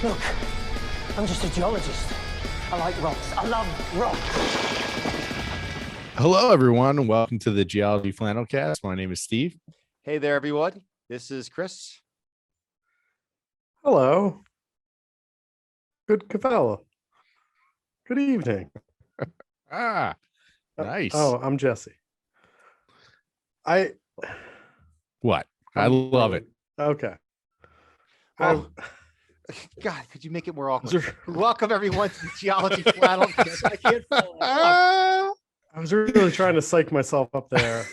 Look, I'm just a geologist. I like rocks. I love rocks. Hello, everyone, and welcome to the Geology Flannelcast. My name is Steve. Hey there, everyone. This is Chris. Hello. Good Cavella. Good evening. Nice. Oh, I'm Jesse. What? I love it. Okay. Well, God, could you make it more awkward? Welcome, everyone, to the Geology Flannelcast. I can't follow along. I was really trying to psych myself up there.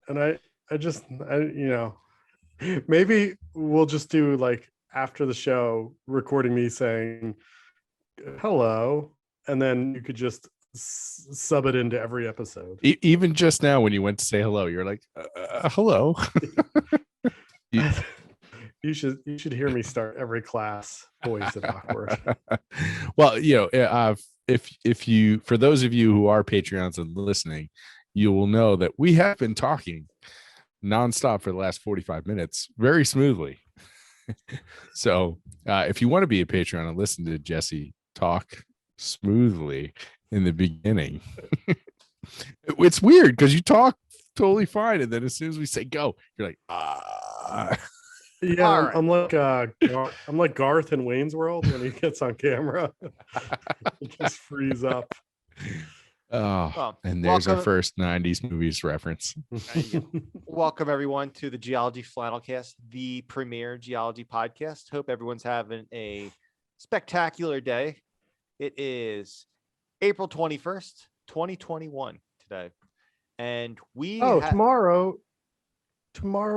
And I maybe we'll just do like after the show recording me saying hello, and then you could just sub it into every episode. Even just now when you went to say hello, you're like, hello. You should hear me start every class poised and awkward. Well, if you, for those of you who are Patreons and listening, you will know that we have been talking nonstop for the last 45 minutes very smoothly. So if you want to be a Patreon and listen to Jesse talk smoothly in the beginning, it's weird because you talk totally fine, and then as soon as we say go, you're like, Yeah, right. I'm like Garth in Wayne's World when he gets on camera. It just frees up. And there's our first 90s movies reference. Welcome, everyone, to the Geology Flannelcast, the premier geology podcast. Hope everyone's having a spectacular day. It is April 21st, 2021 today. And we tomorrow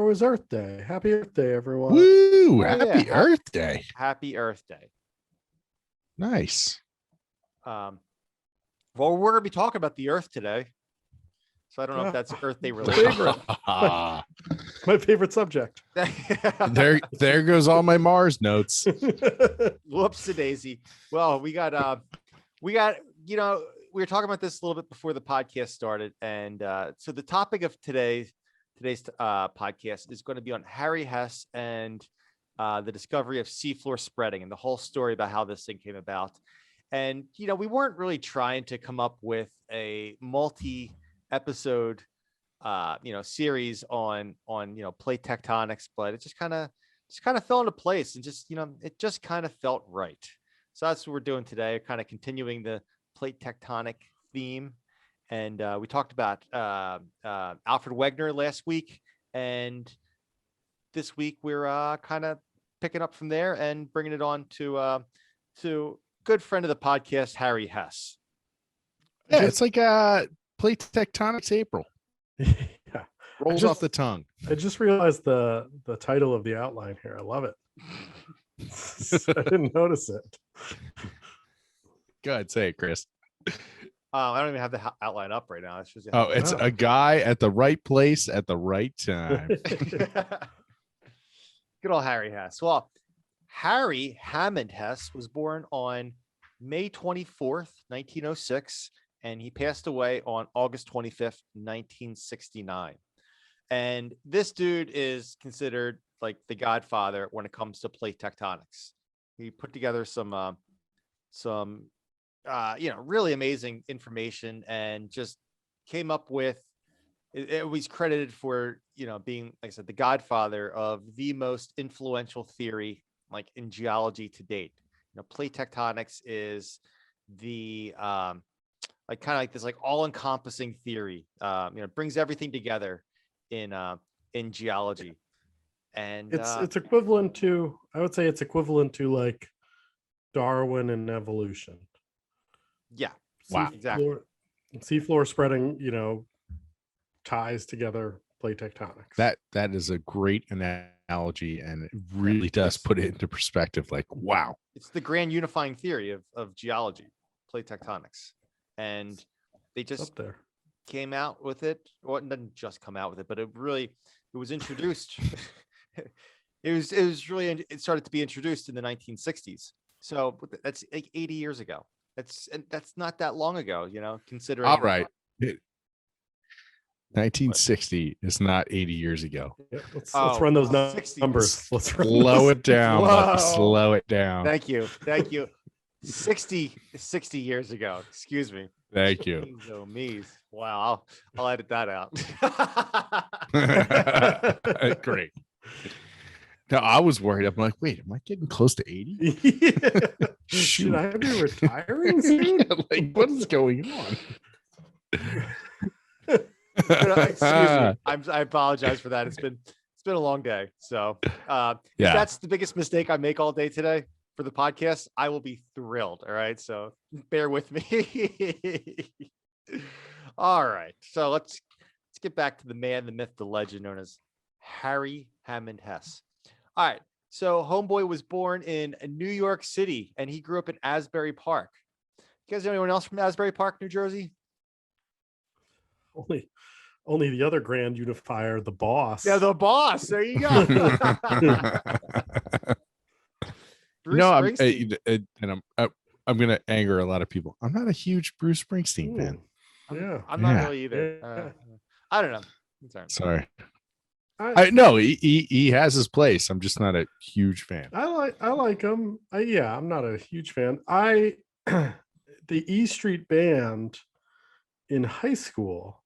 is Earth Day. Happy Earth Day, everyone. Woo! Happy Earth Day. Happy Earth Day. Nice. Well, we're going to be talking about the Earth today. So I don't know if that's Earth Day related. My favorite subject. There goes all my Mars notes. Whoopsie daisy. Well, we were talking about this a little bit before the podcast started. And so the topic of today's podcast is going to be on Harry Hess and the discovery of seafloor spreading and the whole story about how this thing came about. And, we weren't really trying to come up with a multi-episode, series on plate tectonics, but it just kind of fell into place and it just kind of felt right. So that's what we're doing today, kind of continuing the plate tectonic theme. And we talked about Alfred Wegener last week, and this week we're kind of picking up from there and bringing it on to good friend of the podcast, Harry Hess. Yeah, it's like plate tectonics April. Yeah, rolls off the tongue. I just realized the title of the outline here. I love it. I didn't notice it. Go ahead, say it, Chris. I don't even have the outline up right now. It's a guy at the right place at the right time. Good old Harry Hess. Well, Harry Hammond Hess was born on May 24th, 1906, and he passed away on August 25th, 1969. And this dude is considered like the godfather when it comes to plate tectonics. He put together some really amazing information and just came up with it was credited for, being, like I said, the godfather of the most influential theory like in geology to date. Plate tectonics is the this like all-encompassing theory. It brings everything together in geology. And it's equivalent to, I would say it's equivalent to like Darwin and evolution. Yeah. Wow. Exactly. Seafloor spreading, ties together plate tectonics. That is a great analogy, and it really does put it into perspective. Like, wow. It's the grand unifying theory of geology, plate tectonics. And they just came out with it. Well, it didn't just come out with it, but it was introduced. It started to be introduced in the 1960s. So that's like 80 years ago. That's not that long ago, considering. All right. 1960 is not 80 years ago. Yeah, let's Oh, run those 60. numbers. Let's run Slow those. it down, buddy. Whoa. Slow it down. Thank you. 60 years ago. Excuse me. Thank you. Jeez, oh, me's. Wow. I'll edit that out. Great. No, I was worried. I'm like, wait, am I getting close to 80? Yeah. Shoot. Should I be retiring soon? Like, what is going on? Excuse me. I apologize for that. It's been a long day. So if that's the biggest mistake I make all day today for the podcast, I will be thrilled. All right. So bear with me. All right. So let's get back to the man, the myth, the legend known as Harry Hammond Hess. All right. So homeboy was born in New York City and he grew up in Asbury Park. You guys know anyone else from Asbury Park, New Jersey? Only the other grand unifier, the boss. Yeah, the boss. There you go. Bruce Springsteen. I'm gonna anger a lot of people. I'm not a huge Bruce Springsteen fan. Yeah, I'm not really either. I don't know. Sorry. No, he has his place. I'm just not a huge fan. I like him. I'm not a huge fan. The E Street Band in high school,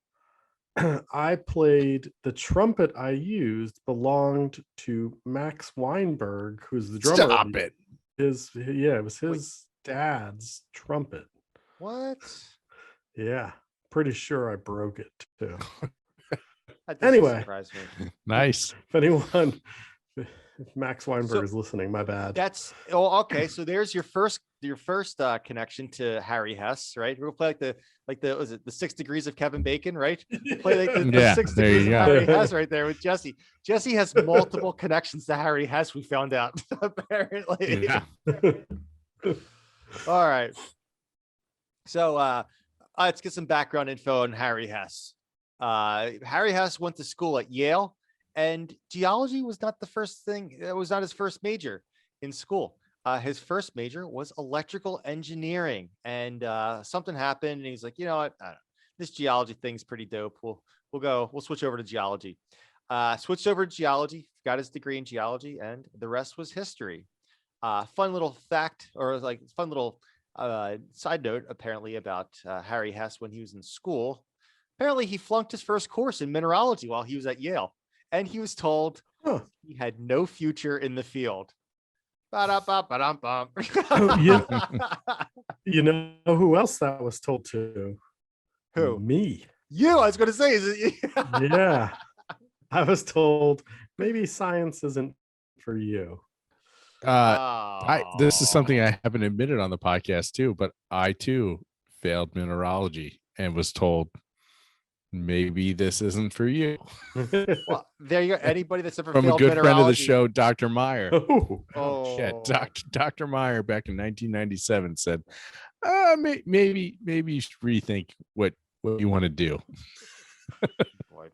I played the trumpet I used belonged to Max Weinberg, who's the drummer. Stop it. It was his dad's trumpet. What? Yeah, pretty sure I broke it too. That doesn't Anyway. surprise me. Nice. If Max Weinberg is listening, my bad. Okay. So there's your first connection to Harry Hess, right? We'll play like the 6 degrees of Kevin Bacon, right? Play like the 6 there you degrees of go. Harry Hess right there with Jesse. Jesse has multiple connections to Harry Hess. We found out apparently. Yeah. All right. So let's get some background info on Harry Hess. Harry Hess went to school at Yale, and geology was not the first thing. It was not his first major in school. His first major was electrical engineering, and something happened, and he's like, you know what, I don't know, this geology thing's pretty dope. We'll switch over to geology. Switched over to geology, got his degree in geology, and the rest was history. Fun little fact, or like fun little side note, apparently about Harry Hess when he was in school. Apparently, he flunked his first course in mineralogy while he was at Yale, and he was told he had no future in the field. Ba-da-ba-ba-dum-bum. You know who else that was told to? Who? Me. You. I was going to say, is it? Yeah. I was told maybe science isn't for you. This is something I haven't admitted on the podcast too, but I too failed mineralogy and was told maybe this isn't for you. Well, there you go. Anybody that's ever From a failed good friend of the mineralogy- show, Dr. Meyer. Oh, Yeah, Dr. Meyer back in 1997 said, maybe you should rethink what you want to do. boy.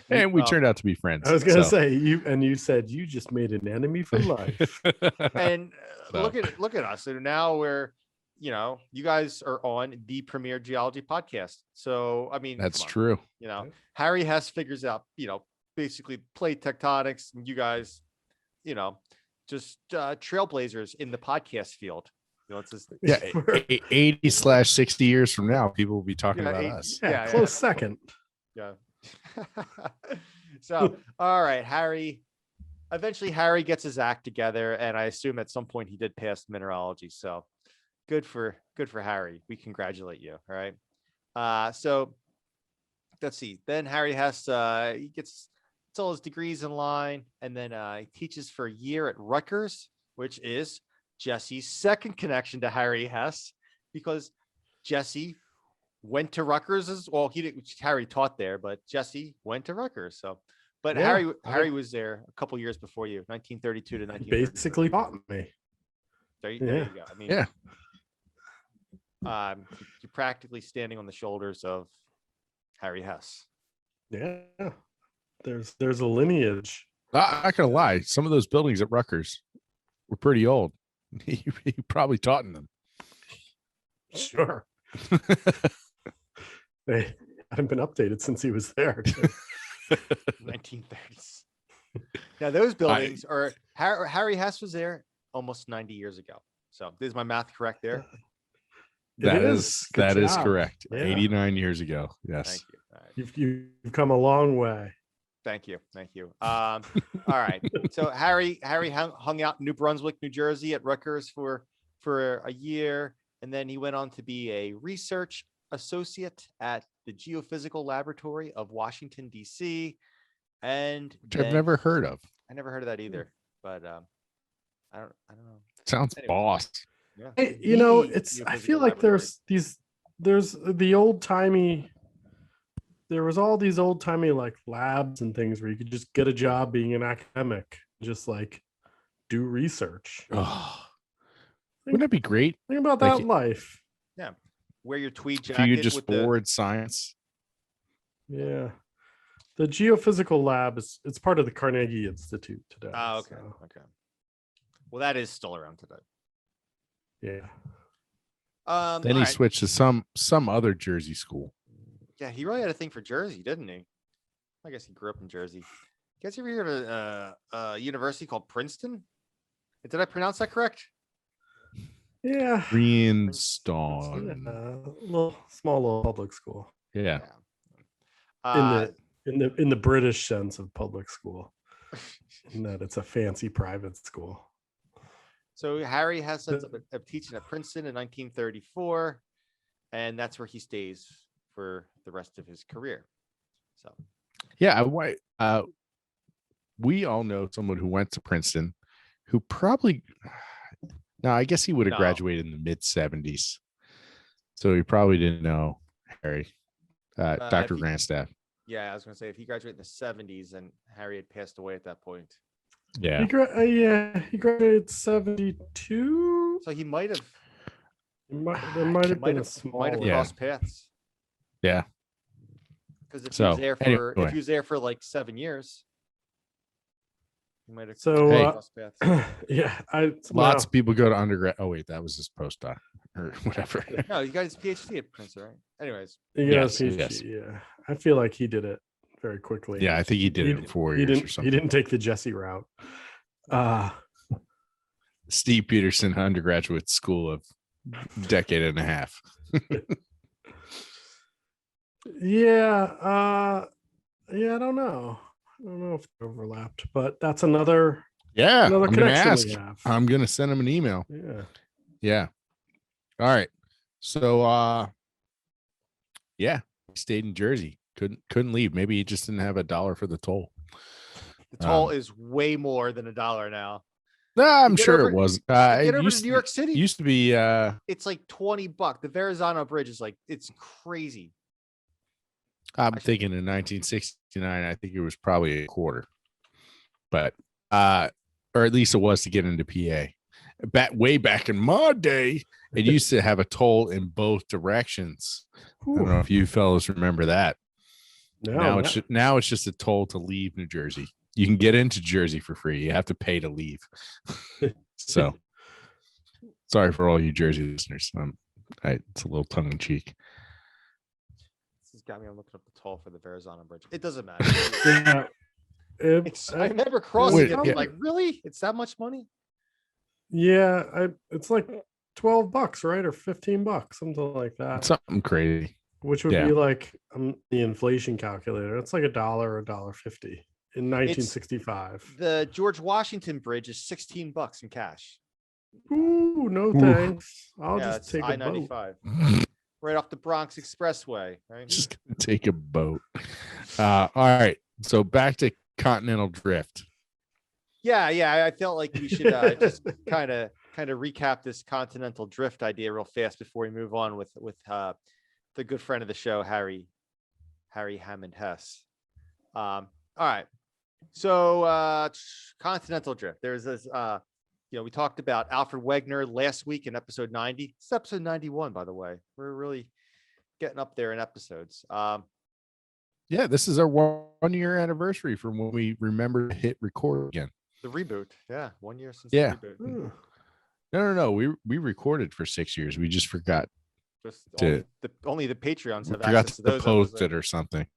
And we turned out to be friends. I was going to say you said you just made an enemy for life. And So. look at us. And now we're, you guys are on the premier geology podcast. So, I mean, That's come on. true. Harry Hess figures out, basically plate tectonics, and you guys, just trailblazers in the podcast field. It's just, Yeah, 80/60 years from now, people will be talking about us. Yeah, close second. Yeah. So, all right, Harry. Eventually, Harry gets his act together, and I assume at some point he did pass mineralogy. So, good for Harry. We congratulate you. All right. So, let's see. Then Harry Hess, he gets all his degrees in line, and then he teaches for a year at Rutgers, which is Jesse's second connection to Harry Hess, because Jesse went to Rutgers as well. Harry taught there, but Jesse went to Rutgers. So, but Yeah, Harry was there a couple years before you, 1932 to 1932. Basically taught me. There you go. I mean, Yeah. You're practically standing on the shoulders of Harry Hess. Yeah. There's a lineage. I'm not gonna lie, some of those buildings at Rutgers were pretty old. He probably taught in them. Sure. hadn't been updated since he was there. 1930s. Now those buildings are Harry Hess was there almost 90 years ago. So is my math correct there? It is. Good That is job. correct. Yeah. 89 years ago. Yes. Thank you. All right. You've come a long way. Thank you. All right. So Harry hung out in New Brunswick, New Jersey at Rutgers for a year, and then he went on to be a research associate at the Geophysical Laboratory of Washington, D.C. And Which I've never heard of. I never heard of that either, but I don't know. Sounds Anyway. boss. Yeah. Hey, you know, The I Geophysical feel like Laboratory. there's the old timey. There was all these old timey like labs and things where you could just get a job being an academic, just like do research. Oh, wouldn't that be great? Think about Like- that life. Wear your tweed If jacket you just with the forward science. Yeah. The Geophysical Lab it's part of the Carnegie Institute today. Oh, okay. so, Okay. Well, that is still around today. yeah. Then he all right. switched to some other Jersey school. Yeah, he really had a thing for Jersey, didn't he? I guess he grew up in Jersey. You guys ever heard of a university called Princeton? Did I pronounce that correct? Yeah. Greenstone. Small little public school. Yeah. In the British sense of public school. In that it's a fancy private school. So Harry Hess ends up teaching at Princeton in 1934, and that's where he stays for the rest of his career. So Yeah. We all know someone who went to Princeton who probably, no, I guess he would have No. graduated in the mid 70s. So he probably didn't know Harry, Dr. if he- Grandstaff. yeah, I was going to say if he graduated in the 70s and Harry had passed away at that point, Yeah. He graduated 72. so he might have There might have been a small. might have Yeah. crossed paths. Yeah. Because if he So, was there anyway. if he was there for like 7 years, he might have So, crossed paths. Yeah, Lots of people go to undergrad. Oh, wait, that was his postdoc or whatever. No, you got his PhD at Princeton, right? Anyways, Yes, yes. Yeah, I feel like he did it very quickly. Yeah, I think he did it in 4 He years or didn't. He something. didn't take the Jesse route. Steve Peterson undergraduate school of decade and a half. Yeah. Yeah. I don't know. If it overlapped, but that's another Yeah. I'm going to connection ask. we have. I'm going to send him an email. Yeah. Yeah. All right. So yeah, he stayed in Jersey. Couldn't leave. Maybe he just didn't have $1 for the toll. the toll is way more than $1 now. No, I'm Get sure over- it was. Get It over used to New York City. used to be It's like $20. The Verrazano Bridge is like it's crazy. I'm thinking in 1969, I think it was probably a quarter. But or at least it was to get into PA. Way back in my day, it used to have a toll in both directions. I don't know if you fellas remember that. No, Now it's just a toll to leave New Jersey. You can get into Jersey for free. You have to pay to leave. So sorry for all you Jersey listeners. It's a little tongue in cheek. This has got me. I'm looking up the toll for the Verrazano Bridge. It doesn't matter. yeah. I remember crossing Wait, it. I'm yeah. like, really? It's that much money? It's like $12, right, or $15, something like that. Something crazy. Which would Yeah. be like the inflation calculator. It's like $1 or $1.50 in 1965. The George Washington Bridge is $16 in cash. Ooh, no Ooh. thanks. I'll Yeah, just it's take a boat. I-95, right off the Bronx Expressway. Right? Just gonna take a boat. All right. So back to Continental Drift. Yeah. I felt like we should just kind of recap this Continental Drift idea real fast before we move on with the good friend of the show, Harry Hammond Hess. All right. So Continental Drift. There's this we talked about Alfred Wegener last week in episode 90. It's episode 91, by the way. We're really getting up there in episodes. Yeah, this is our 1 year anniversary from when we remember to hit record again. The reboot. Yeah, 1 year since Yeah. the reboot. Ooh. No. We recorded for 6 years. We just forgot Just To- only the Patreons have Forgot access to to those post episodes. it or something.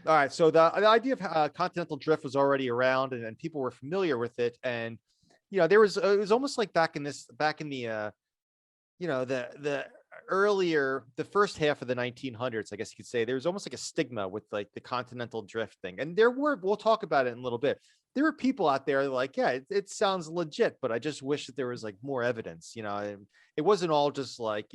All right, so the idea of continental drift was already around, and people were familiar with it, and there was it was almost like back in the the first half of the 1900s, I guess you could say, there was almost like a stigma with like the continental drift thing, and we'll talk about it in a little bit. There were people out there like, yeah, it sounds legit, but I just wish that there was like more evidence. It wasn't all just like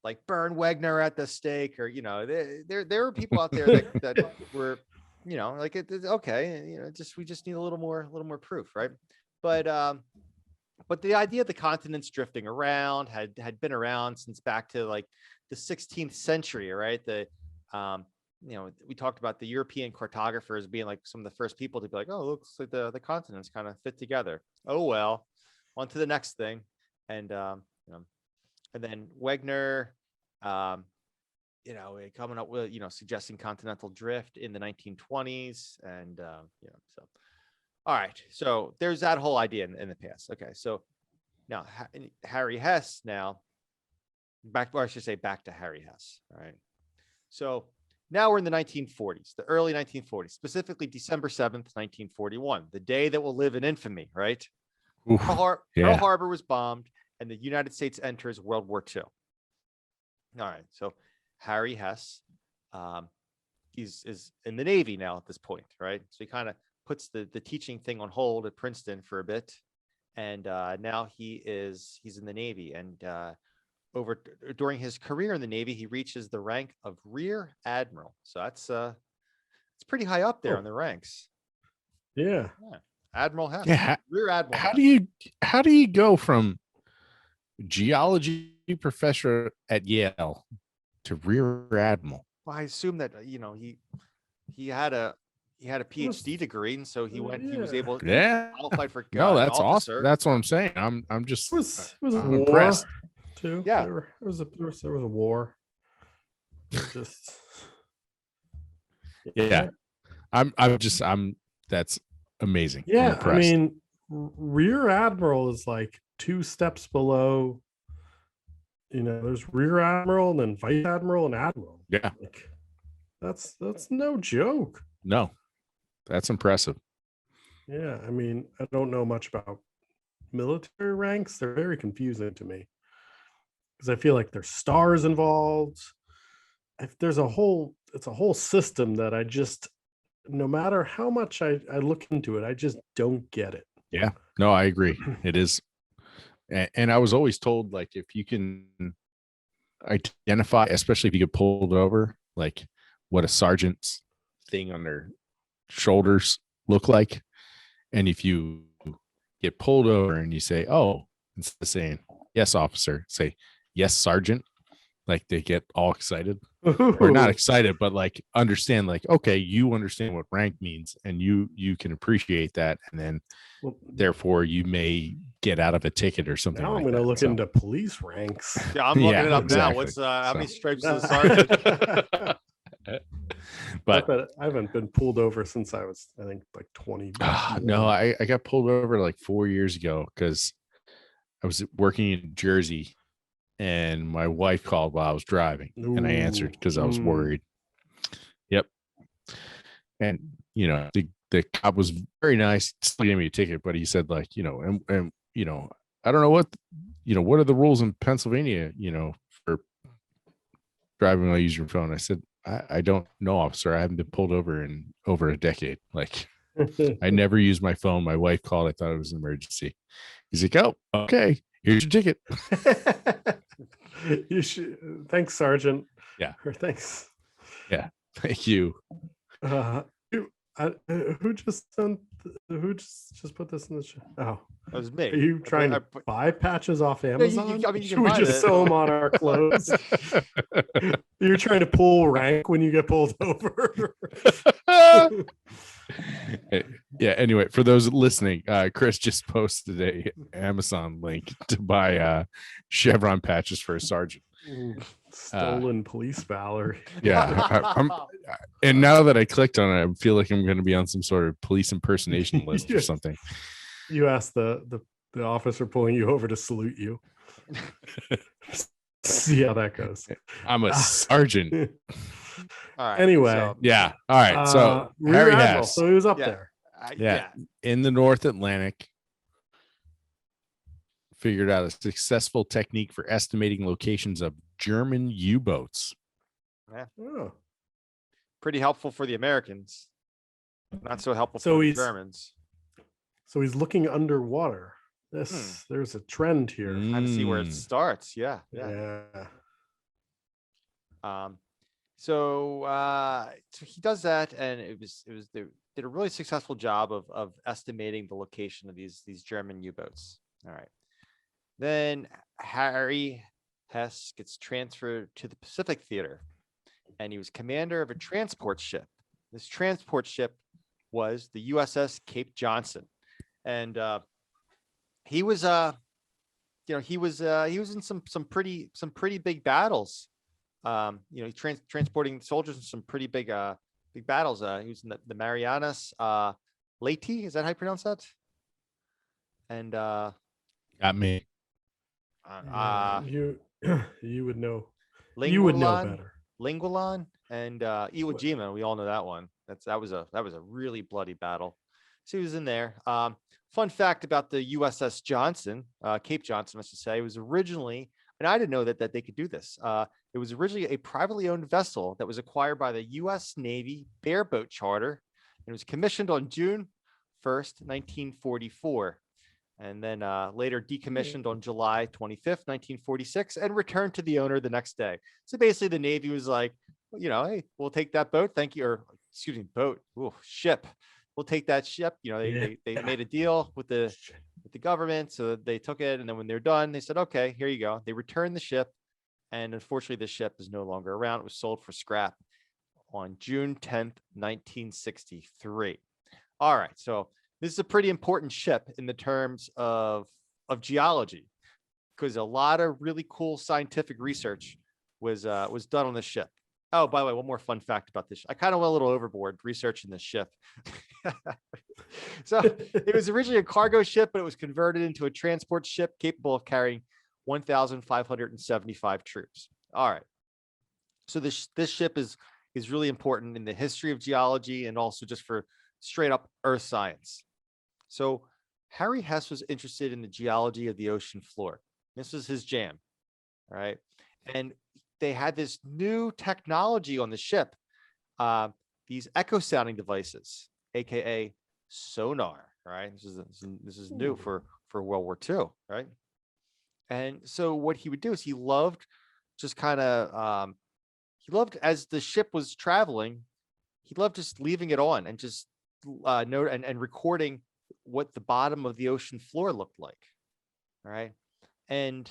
like burn Wagner at the stake, or there were people out there that were like it's okay, we just need a little more proof, right? But the idea of the continents drifting around had been around since back to like the 16th century, right? We talked about the European cartographers being like some of the first people to be like, oh, looks like the continents kind of fit together. Oh well, on to the next thing, and then Wegener, coming up with suggesting continental drift in the 1920s, and so. All right, so there's that whole idea in the past. Okay, so now Harry Hess. Now back to Harry Hess. All right, so now we're in the 1940s, the early 1940s, specifically December 7th, 1941, the day that will live in infamy. Right, Oof, Pearl yeah. Harbor was bombed, and the United States enters World War II. All right, so Harry Hess, is in the Navy now at this point, right? So he kind of puts the teaching thing on hold at Princeton for a bit, and now he's in the Navy, and during his career in the Navy, he reaches the rank of Rear Admiral. So it's pretty high up there in the ranks. Yeah. Admiral Hess. Yeah. Rear Admiral. How do you go from geology professor at Yale to Rear Admiral? Well, I assume that he had a PhD degree, and so he was able to qualify for no, that's an officer. awesome. That's what I'm saying. I'm just It was a I'm war impressed. too. Yeah. There was a war. Just Yeah. I'm that's amazing. I'm yeah. I impressed. mean, Rear Admiral is like 2 steps below. There's Rear Admiral and then Vice Admiral and Admiral. Yeah. Like, that's no joke. No, that's impressive. Yeah, I mean, I don't know much about military ranks. They're very confusing to me because I feel like there's stars involved. If there's it's a whole system that I just, no matter how much I look into it, I just don't get it. Yeah, no, I agree. It is. And I was always told, like, if you can identify, especially if you get pulled over, like what a sergeant's thing on their shoulders look like. And if you get pulled over and you say, oh, instead of saying, yes, officer, say, yes, sergeant, like they get all excited. Or not excited, but like understand, like, okay, you understand what rank means, and you can appreciate that, and then therefore you may get out of a ticket or something. Now like I'm going to that. look into police ranks. Yeah, I'm looking it up exactly. now. What's how many stripes is a sergeant? But I haven't been pulled over since I was, I think, like 20. no, I got pulled over like 4 years ago because I was working in Jersey. And my wife called while I was driving, and I answered because I was worried. Yep. And the cop was very nice. Still gave me a ticket, but he said, like, and I don't know what are the rules in Pennsylvania, for driving while you use your phone. I said, I don't know, officer. I haven't been pulled over in over a decade. Like, I never use my phone. My wife called. I thought it was an emergency. He's like, oh, okay. Here's your ticket. You should. Thanks, Sergeant. Yeah. Or thanks. Yeah. Thank you. Who just put this in the show? Oh, That was me. are you trying to buy patches off Amazon? you can Should we buy just it. sew them on our clothes? You're trying to pull rank when you get pulled over. Yeah. Anyway, for those listening, Chris just posted a Amazon link to buy Chevron patches for a sergeant. Stolen police valor. Yeah. And now that I clicked on it, I feel like I'm going to be on some sort of police impersonation list or something. You asked the the officer pulling you over to salute you. See how that goes. I'm a sergeant. All right. Anyway. so- Yeah. All right. So Rear Harry Admiral, Hess. so he was up Yeah. there. Yeah. In the North Atlantic, figured out a successful technique for estimating locations of German U-boats. Oh. Pretty helpful for the Americans. Not so helpful So for the he's- Germans. So he's looking underwater. There's a trend here. Trying to see where it Mm. starts. Yeah. So he does that, and they did a really successful job of estimating the location of these German U-boats. All right. Then Harry Hess gets transferred to the Pacific Theater, and he was commander of a transport ship. This transport ship was the USS Cape Johnson, and he was in some pretty big battles. Transporting soldiers in some pretty big battles. He was in the Marianas Leyte. Is that how you pronounce that? And Got me. You would know. Lingulan, You would know better. Lingulan and Iwo Jima. We all know that one. That was a really bloody battle. So he was in there. Fun fact about the USS Johnson, Cape Johnson, I should say, it was originally, and I didn't know that they could do this. It was originally a privately owned vessel that was acquired by the U.S. Navy bareboat charter. It was commissioned on June 1st, 1944, and then later decommissioned on July 25th, 1946, and returned to the owner the next day. So basically, the Navy was like, hey, we'll take that boat. Thank you. Or excuse me, boat. Ooh, ship. We'll take that ship. They made a deal with the government, so they took it, and then when they're done, they said, okay, here you go. They returned the ship. And unfortunately, the ship is no longer around. It was sold for scrap on June 10th, 1963. All right. So this is a pretty important ship in the terms of geology, because a lot of really cool scientific research was done on the ship. Oh, by the way, one more fun fact about this. I kind of went a little overboard researching this ship. So it was originally a cargo ship, but it was converted into a transport ship capable of carrying 1,575 troops. All right. So this ship is really important in the history of geology and also just for straight up earth science. So Harry Hess was interested in the geology of the ocean floor. This was his jam. All right. And they had this new technology on the ship, these echo sounding devices, aka sonar. Right. This is new for World War II. Right. And so what he would do is he loved as the ship was traveling, he loved just leaving it on and just note and recording what the bottom of the ocean floor looked like. All right. And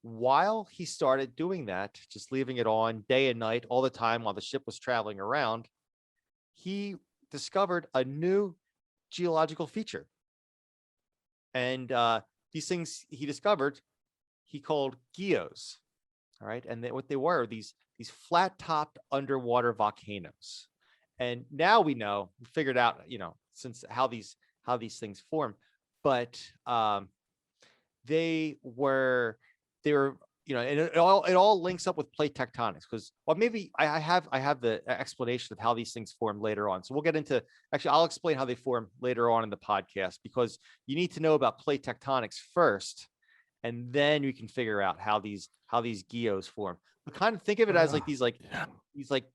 while he started doing that, just leaving it on day and night all the time while the ship was traveling around, he discovered a new geological feature. And these things he discovered, he called geos. All right. And what they were, these flat topped underwater volcanoes. And now we figured out, since how these things form, but they were, and it all links up with plate tectonics, because, well, maybe I have the explanation of how these things form later on. So we'll get into, actually, I'll explain how they form later on in the podcast, because you need to know about plate tectonics first, and then you can figure out how these geos form. But kind of think of it as like these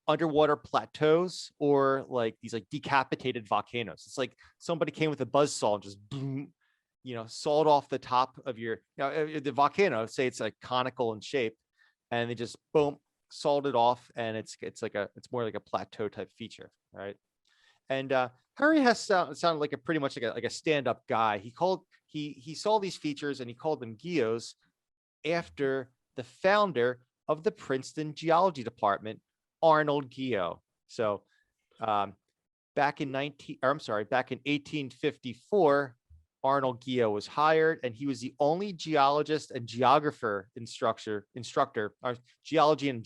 underwater plateaus, or like these like decapitated volcanoes. It's like somebody came with a buzzsaw and just boom, sawed off the top of the volcano. Say it's like conical in shape, and they just boom, sawed it off, and it's more like a plateau type feature, right? And Harry Hess sounded like pretty much like a stand-up guy. He saw these features and he called them geos after the founder of the Princeton Geology Department, Arnold Geo. So back in 1854, Arnold Geo was hired, and he was the only geologist and geographer instructor, or geology and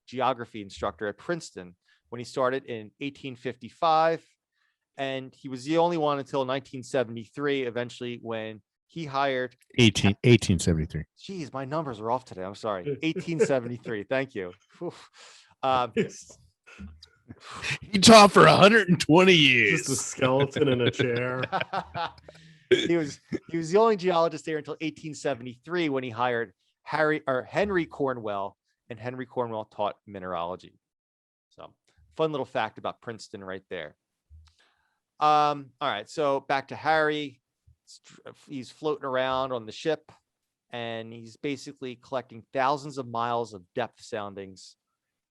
geography instructor at Princeton when he started in 1855. And he was the only one until 1973, eventually, when he hired 1873. Geez, my numbers are off today. I'm sorry. 1873. Thank you. Whew. Um, He taught for 120 years. Just a skeleton in a chair. he was the only geologist there until 1873 when he hired Henry Cornwell, and Henry Cornwell taught mineralogy. So, fun little fact about Princeton right there. All right, so back to Harry. He's floating around on the ship, and he's basically collecting thousands of miles of depth soundings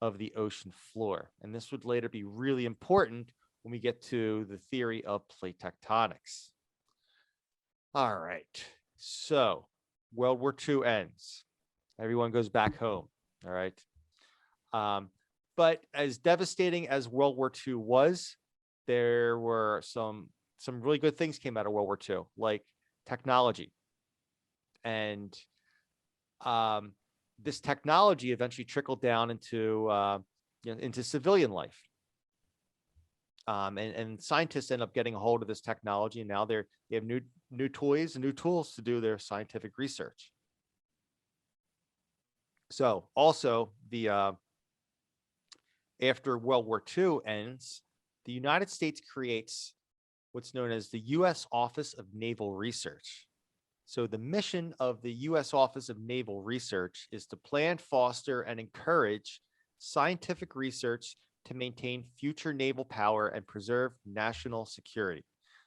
of the ocean floor. And this would later be really important when we get to the theory of plate tectonics. All right, so World War II ends. Everyone goes back home. All right. But as devastating as World War II was, there were some really good things came out of World War II, like technology. And this technology eventually trickled down into into civilian life. And scientists end up getting a hold of this technology, and now they have new toys and new tools to do their scientific research. So also after World War II ends, the United States creates what's known as the U.S. Office of Naval Research. So the mission of the U.S. Office of Naval Research is to plan, foster, and encourage scientific research to maintain future naval power and preserve national security.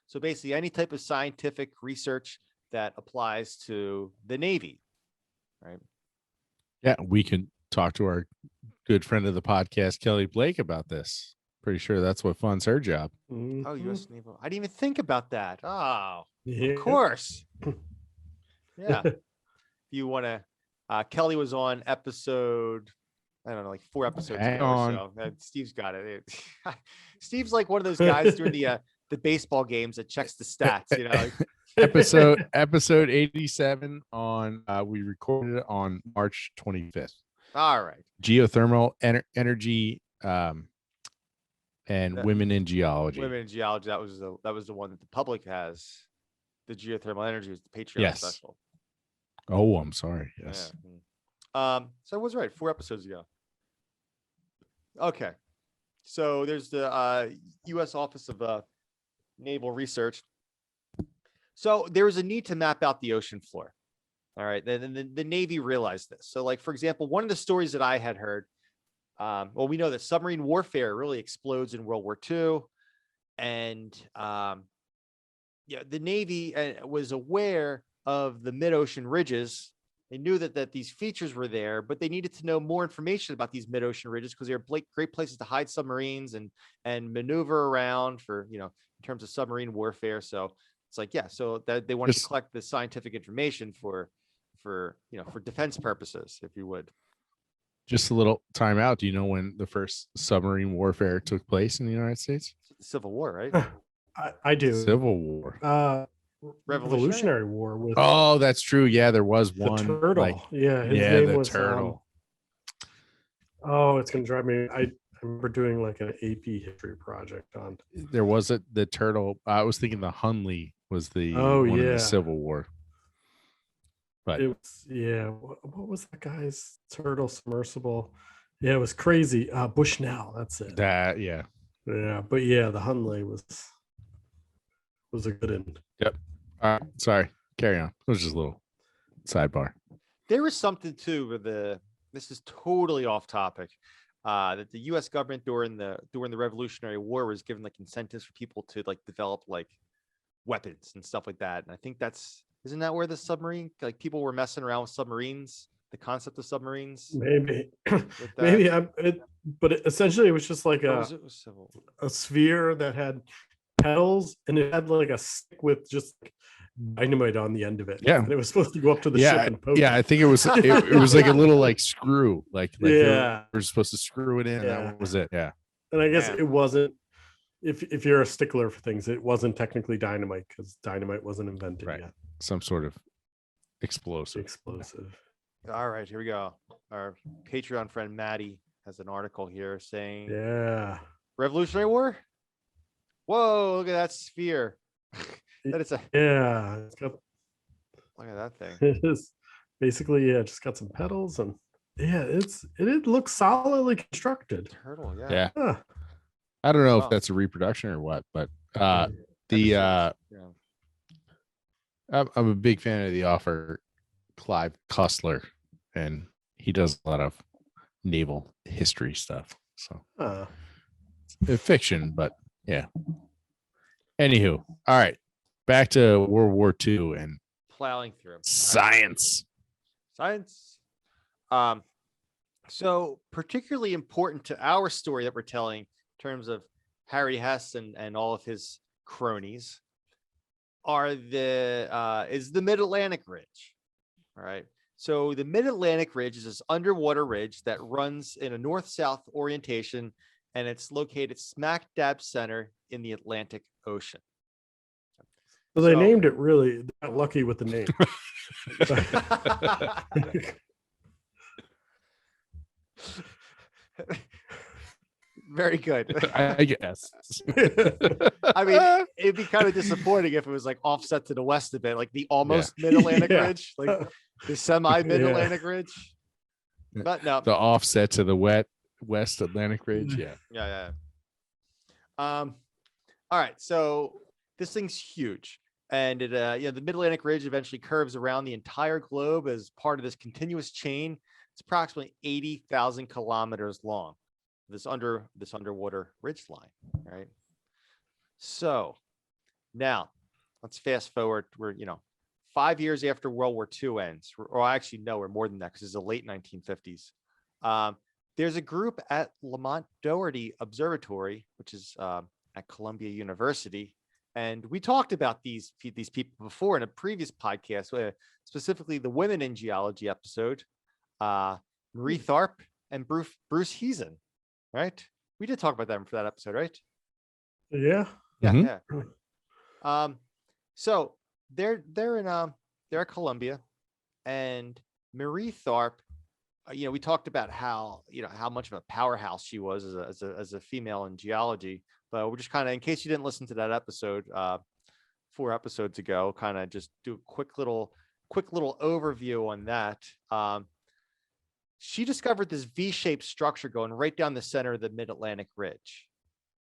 So basically any type of scientific research that applies to the Navy, right? Yeah, we can talk to our good friend of the podcast, Kelly Blake, about this. Pretty sure that's what funds her job. Oh, U.S. Naval. I didn't even think about that. Oh, Yeah. of course. Yeah. If you want to, Kelly was on episode, I don't know, like 4 episodes Hang ago on. or so. Steve's got it. Steve's like one of those guys during the baseball games that checks the stats, you know. episode 87 on we recorded it on March 25th. All right. Geothermal energy and women in geology. Women in geology. That was the one that the public has. The geothermal energy was the Patreon Yes. special. Oh, I'm sorry. Yes. Yeah. So I was right 4 episodes ago. Okay. So there's the U.S. Office of Naval Research. So there was a need to map out the ocean floor. All right. Then the Navy realized this. So, like, for example, one of the stories that I had heard, well, we know that submarine warfare really explodes in World War II. And the Navy was aware of the mid-ocean ridges. They knew that these features were there, but they needed to know more information about these mid-ocean ridges because they're great places to hide submarines and maneuver around for, in terms of submarine warfare. So it's like, so that they wanted to collect the scientific information for defense purposes, if you would. Just a little time out. Do you know when the first submarine warfare took place in the United States? Civil War, right? I do. Civil War. Revolutionary War with Oh, that's true. Yeah, there was the one. turtle. His name was turtle. It's gonna drive me. I remember doing like an AP history project on. There was the turtle. I was thinking the Hunley was the one in the Civil War. But it was what was that guy's turtle submersible? Yeah, it was crazy. Bushnell, that's it. Yeah, but the Hunley was a good one. Yep. Sorry, carry on. It was just a little sidebar. There was something too with this is totally off topic, that the U.S. government during the Revolutionary War was given like incentives for people to like develop like weapons and stuff like that. And I think isn't that where the submarine, like people were messing around with submarines, the concept of submarines? Maybe, but essentially it was just like a sphere that had pedals, and it had like a stick with just dynamite on the end of it. Yeah, and it was supposed to go up to the ship and poke. Yeah, I think it was it was like a little like screw, like we're supposed to screw it in. Yeah. That was it. Yeah, and I guess it wasn't. If you're a stickler for things, it wasn't technically dynamite because dynamite wasn't invented yet. Some sort of explosive. All right, here we go. Our Patreon friend Maddie has an article here saying, Revolutionary War. Whoa, look at that sphere. That is it's got Look at that thing. It is basically, yeah, just got some pedals and yeah, it looks solidly constructed. Turtle, yeah. Yeah. Huh. I don't know Wow. if that's a reproduction or what, but Ever the since, I'm a big fan of the author Clive Cussler, and he does a lot of naval history stuff. So fiction, but yeah. Anywho, all right, back to World War II and plowing through science. Science. So particularly important to our story that we're telling in terms of Harry Hess and all of his cronies is the Mid-Atlantic Ridge. All right. So the Mid-Atlantic Ridge is this underwater ridge that runs in a north-south orientation, and it's located smack dab center in the Atlantic Ocean. So they named it really. They got lucky with the name. Very good. I guess. I mean, it'd be kind of disappointing if it was like offset to the west a bit, like the almost Mid-Atlantic Ridge, like the semi-Mid-Atlantic Ridge. But no, the offset to the West Atlantic Ridge. Yeah. Yeah. All right. So this thing's huge, and it, the Mid-Atlantic Ridge eventually curves around the entire globe as part of this continuous chain. It's approximately 80,000 kilometers long. This underwater ridge line, right? So now let's fast forward. We're 5 years after World War II ends, or actually no, we're more than that because it's the late 1950s. There's a group at Lamont Doherty Observatory, which is at Columbia University, and we talked about these people before in a previous podcast, specifically the Women in Geology episode. Marie Tharp and Bruce Heesen. Right, we did talk about them for that episode, right? Yeah. Yeah. So they're at Columbia, and Marie Tharp. We talked about how much of a powerhouse she was as a female in geology, but we're just kind of, in case you didn't listen to that episode 4 episodes ago, kind of just do a quick little overview on that. She discovered this V-shaped structure going right down the center of the Mid-Atlantic Ridge.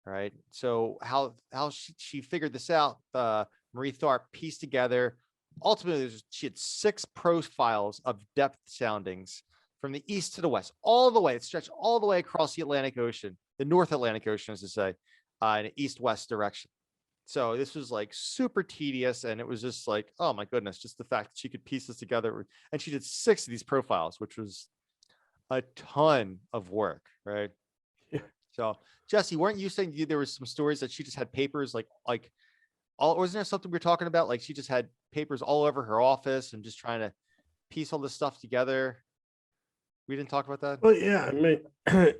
All right. So how she figured this out, Marie Tharp pieced together. Ultimately, she had 6 profiles of depth soundings from the east to the west, all the way. It stretched all the way across the Atlantic Ocean, the North Atlantic Ocean, as to say, in an east-west direction. So this was like super tedious, and it was just like, oh my goodness, just the fact that she could piece this together. And she did 6 of these profiles, which was a ton of work, right? Yeah. So Jesse, weren't you saying there was some stories that she just had papers like all, wasn't there something we were talking about? Like she just had papers all over her office and just trying to piece all this stuff together. We didn't talk about that. Well, yeah, I mean,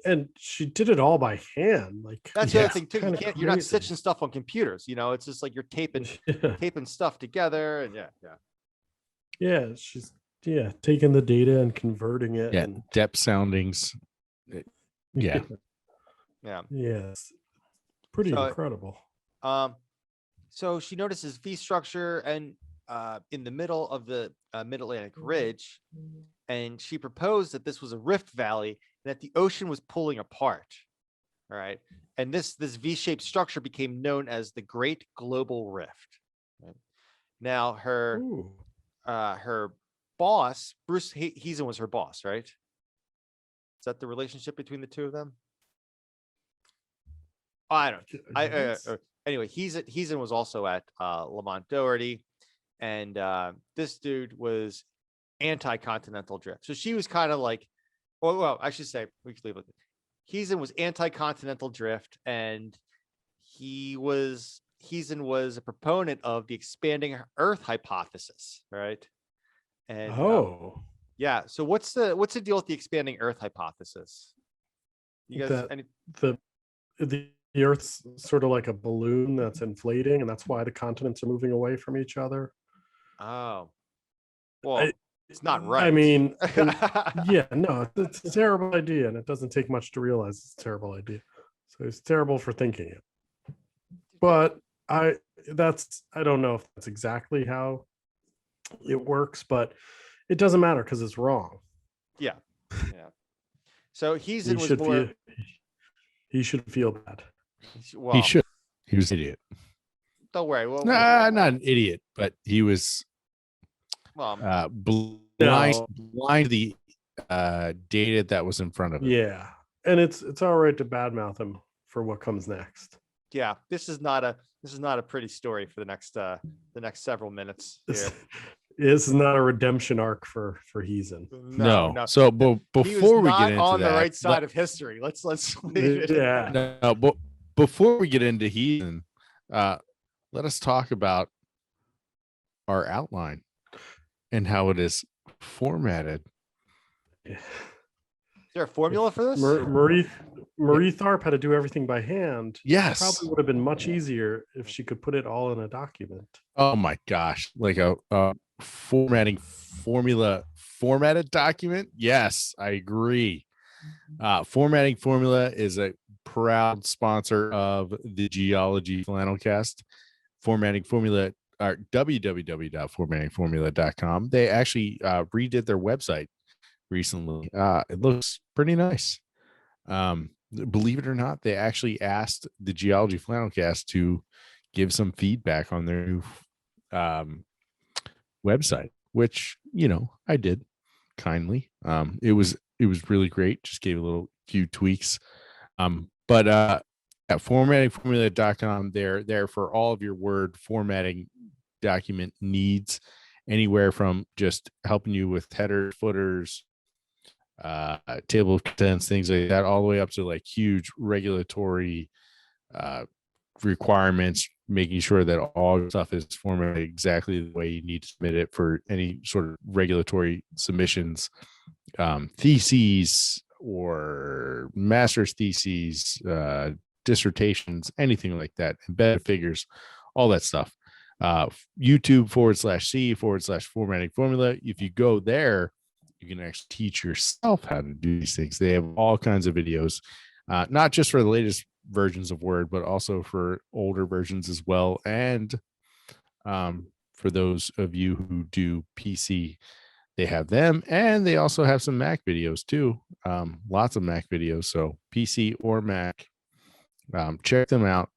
and she did it all by hand. Like That's the other thing too. You're not crazy. stitching stuff on computers. It's just like you're taping stuff together, and yeah, she's taking the data and converting it. Yeah, and depth soundings. Yeah. Yes, pretty incredible. So she notices V structure and in the middle of the Mid-Atlantic Ridge, and she proposed that this was a rift valley and that the ocean was pulling apart. All right, and this V-shaped structure became known as the Great Global Rift. Right? Now her boss, Bruce Heesen, was her boss, right? Is that the relationship between the two of them? Oh, I don't know. Anyway, Heesen was also at Lamont Doherty, and this dude was anti-continental drift. So she was kind of like, well, I should say, we can leave it. Heesen was anti-continental drift, and Heesen was a proponent of the expanding Earth hypothesis, right? And yeah. So what's the deal with the expanding Earth hypothesis? You guys, the Earth's sort of like a balloon that's inflating, and that's why the continents are moving away from each other. Oh, well, it's not right. I mean, it's a terrible idea, and it doesn't take much to realize it's a terrible idea. So it's terrible for thinking it. But I don't know if that's exactly how it works, but it doesn't matter because it's wrong. Yeah. So He Heason was should more. feel he should feel bad. Well, He should. He was an idiot. don't worry. Well, Nah, not an idiot, but he was blind to the data that was in front of him. Yeah, and it's all right to badmouth him for what comes next. yeah, this is not a pretty story for the next several minutes here. This is not a redemption arc for Heason. No. So before we get into on that, the right side of history. Let's leave it. Yeah. No, but before we get into Heason, let us talk about our outline and how it is formatted. Is there a formula for this? Marie Tharp had to do everything by hand. Yes. It probably would have been much easier if she could put it all in a document. Oh my gosh, like a formatting formula formatted document. Yes, I agree. Formatting Formula is a proud sponsor of the Geology Flannelcast. Formatting Formula, or www.formattingformula.com. They actually redid their website recently. It looks pretty nice. Believe it or not, they actually asked the Geology Flannelcast to give some feedback on their new website, which I did kindly. It was really great. Just gave a few tweaks. But at formattingformula.com, they're there for all of your Word formatting document needs, anywhere from just helping you with headers, footers, table of contents, things like that, all the way up to like huge regulatory requirements, making sure that all your stuff is formatted exactly the way you need to submit it for any sort of regulatory submissions, theses or master's theses, dissertations, anything like that, embedded figures, all that stuff. YouTube/C/formatting formula. If you go there, you can actually teach yourself how to do these things. They have all kinds of videos, not just for the latest versions of Word, but also for older versions as well. And for those of you who do PC, they have them, and they also have some Mac videos too. Lots of Mac videos. So PC or Mac, check them out.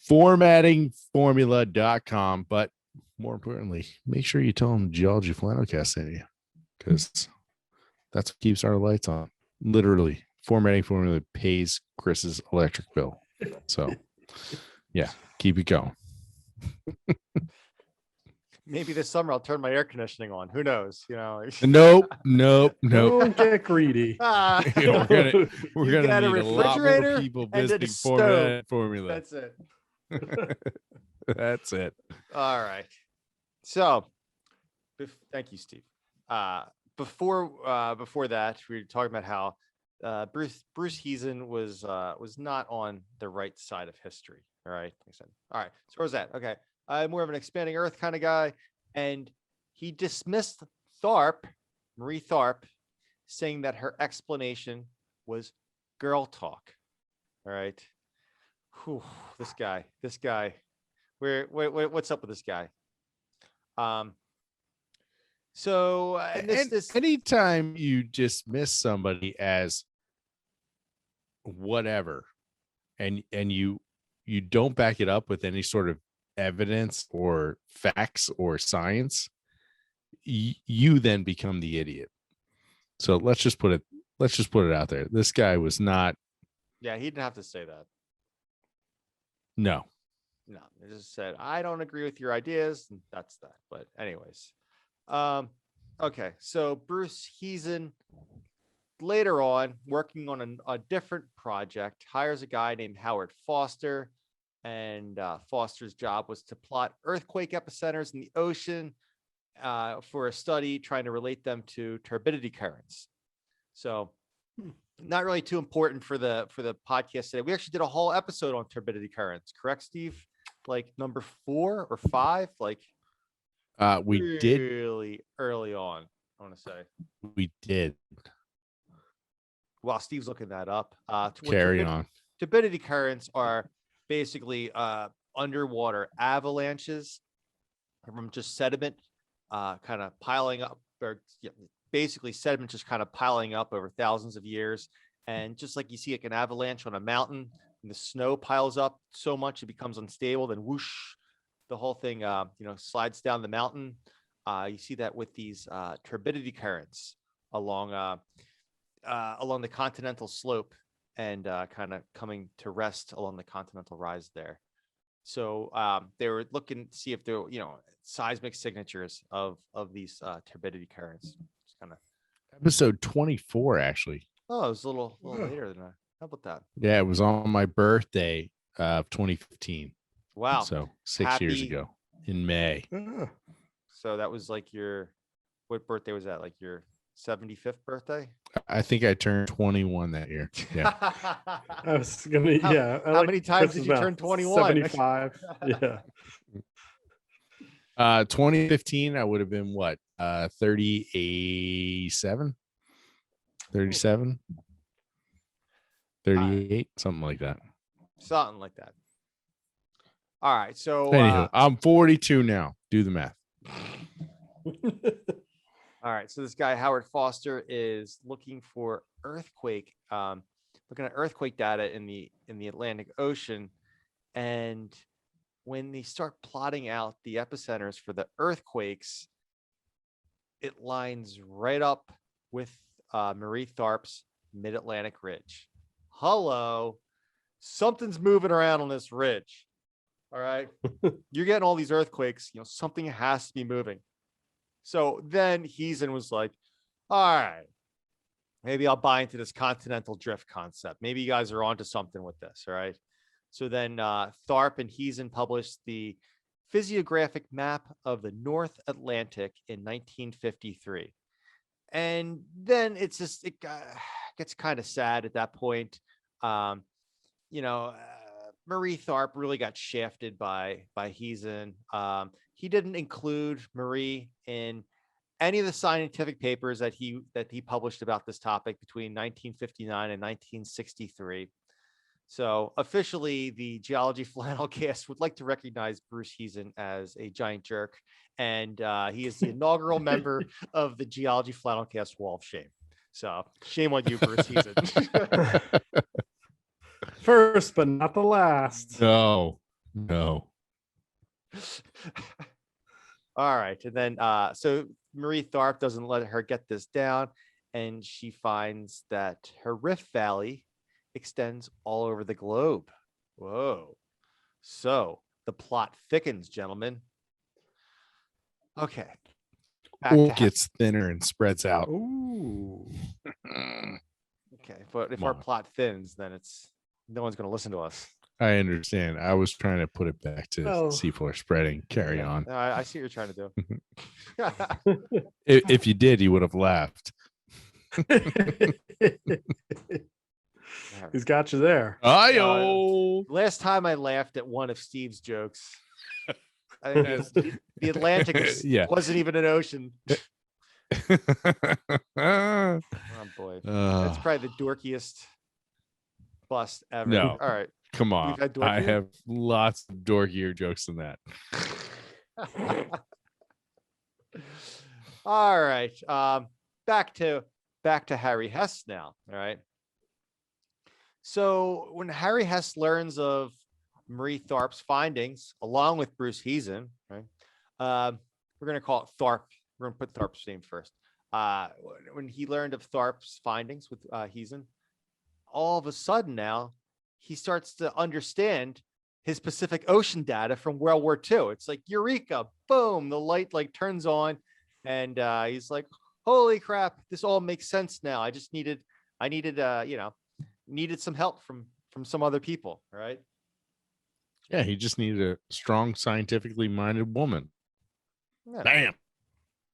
Formattingformula.com. But more importantly, make sure you tell them Geology Flannelcast sent you, because that's what keeps our lights on. Literally, Formatting Formula pays Chris's electric bill. So yeah, keep it going. Maybe this summer I'll turn my air conditioning on. Who knows? Nope. Don't get greedy. we're gonna need a lot more people and a visiting stove. Formula. That's it. That's it. All right. So, thank you, Steve. Before that, we were talking about how Bruce Heason was not on the right side of history. All right. All right. So where was that? Okay. I'm more of an expanding Earth kind of guy, and he dismissed Marie Tharp, saying that her explanation was girl talk. All right. Whew, this guy. What's up with this guy? So anytime you dismiss somebody as whatever, and you don't back it up with any sort of evidence or facts or science, you then become the idiot. So let's just put it out there. This guy was not. Yeah, he didn't have to say that. No, he just said, I don't agree with your ideas, and that's that. But anyways, okay. So Bruce Heason, later on, working on a different project, hires a guy named Howard Foster, and Foster's job was to plot earthquake epicenters in the ocean for a study trying to relate them to turbidity currents. So not really too important for the podcast today. We actually did a whole episode on turbidity currents, correct, Steve? Like number 4 or 5, like we did really early on, I want to say. We did. While Steve's looking that up, carry on. Turbidity currents are basically underwater avalanches from just sediment kind of piling up, or basically sediment just kind of piling up over thousands of years. And just like you see like an avalanche on a mountain, and the snow piles up so much it becomes unstable, then whoosh, the whole thing slides down the mountain. You see that with these turbidity currents along the continental slope, and kind of coming to rest along the continental rise there. So they were looking to see if there were, seismic signatures of these turbidity currents. Kind of Episode 24, actually. Oh, it was a little later than that. How about that? Yeah, it was on my birthday of 2015. Wow. So 6 years ago in May. So that was like what birthday was that? Like your 75th birthday? I think I turned 21 that year. Yeah. I was gonna. How many times did you turn 21? 75. Yeah. 2015, I would have been what? 37, 38, something like that. Something like that. All right. So anywho, I'm 42 now. Do the math. All right. So this guy, Howard Foster, is looking for looking at earthquake data in the Atlantic Ocean. And when they start plotting out the epicenters for the earthquakes, it lines right up with Marie Tharp's Mid-Atlantic Ridge. Hello, something's moving around on this ridge. All right, you're getting all these earthquakes. Something has to be moving. So then Heezen was like, all right, maybe I'll buy into this continental drift concept. Maybe you guys are onto something with this. All right. So then Tharp and Heezen published the physiographic map of the North Atlantic in 1953. And then it gets kind of sad at that point. Marie Tharp really got shafted by Heezen. He didn't include Marie in any of the scientific papers that he published about this topic between 1959 and 1963. So officially, the Geology Flannelcast would like to recognize Bruce Heezen as a giant jerk, and he is the inaugural member of the Geology Flannelcast Wall of Shame. So shame on you, Bruce Heezen. First, but not the last. No. All right, and then so Marie Tharp doesn't let her get this down, and she finds that her Rift Valley extends all over the globe. Whoa. So the plot thickens, gentlemen. Okay. It gets thinner and spreads out. Ooh. Okay. But if our plot thins, then no one's going to listen to us. I understand. I was trying to put it back to seafloor spreading. Carry on. I see what you're trying to do. If you did, you would have laughed. He's got you there. Last time I laughed at one of Steve's jokes. I think the Atlantic wasn't even an ocean. Oh boy, that's probably the dorkiest bust ever. No, all right, come on. I have lots of dorkier jokes than that. All right, back to Harry Hess now. All right. So when Harry Hess learns of Marie Tharp's findings, along with Bruce Heezen, right? We're going to call it Tharp. We're going to put Tharp's name first. When he learned of Tharp's findings with Heezen, all of a sudden now he starts to understand his Pacific Ocean data from World War II. It's like eureka, boom, the light turns on, and he's like, "Holy crap! This all makes sense now. I needed some help from some other people." Right? Yeah, he just needed a strong, scientifically minded woman. Yeah. Bam.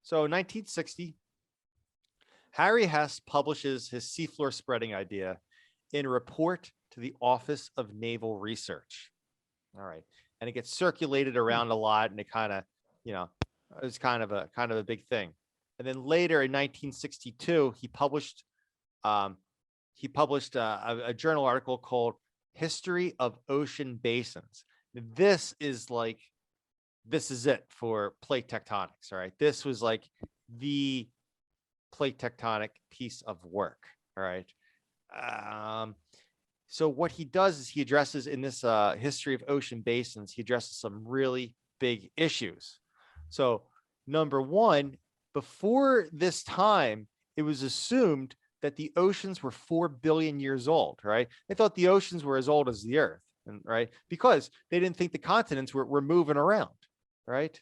So in 1960, Harry Hess publishes his seafloor spreading idea in a report to the Office of Naval Research. All right. And it gets circulated around a lot, and it kind of, it was kind of a big thing. And then later in 1962, he published a journal article called History of Ocean Basins. This is like this is it for plate tectonics. All right. This was like the plate tectonic piece of work. All right. So what he does is he addresses in this history of ocean basins, he addresses some really big issues. So number one, before this time, it was assumed that the oceans were 4 billion years old, right? They thought the oceans were as old as the earth, and right? Because they didn't think the continents were moving around, right?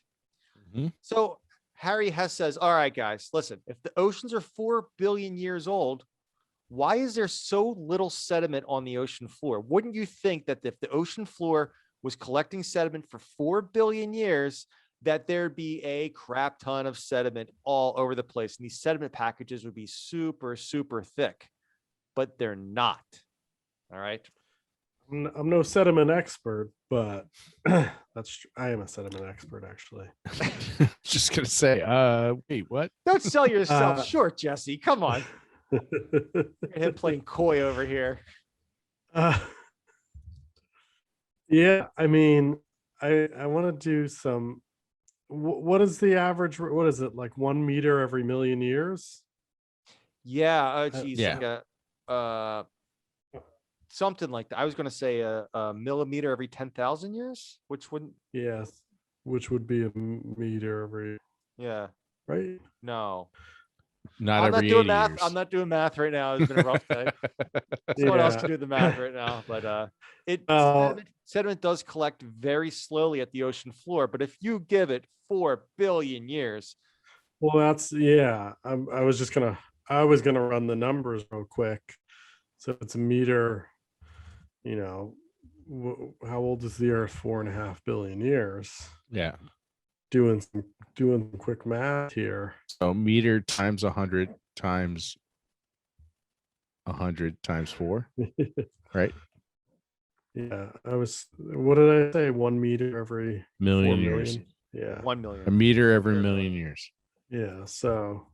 Mm-hmm. So Harry Hess says, all right, guys, listen, if the oceans are 4 billion years old, why is there so little sediment on the ocean floor? Wouldn't you think that if the ocean floor was collecting sediment for 4 billion years, that there'd be a crap ton of sediment all over the place, and these sediment packages would be super, super thick, but they're not. All right. I'm no sediment expert, but I am a sediment expert, actually. Just gonna say, wait, what? Don't sell yourself short, Jesse. Come on. Him playing coy over here. Yeah, I mean, I want to do some. What is the average? What is it, like 1 meter every million years? Yeah. Oh, geez. Yeah. Something like that. I was going to say a millimeter every 10,000 years, which wouldn't. Yes, which would be a meter every. Yeah. Right. No. Not I'm every not doing 80 math. years. I'm not doing math right now. It's been a rough day. Someone else can do the math right now. But sediment does collect very slowly at the ocean floor. But if you give it 4 billion years. Well, that's I was gonna run the numbers real quick. So it's a meter. You know, how old is the Earth? 4.5 billion years. Yeah. Doing some quick math here. So meter times 100 times 100 times 4, right? Yeah, what did I say? 1 meter every Million 4 years. million? Yeah. 1 million. A meter every million years. Yeah. So,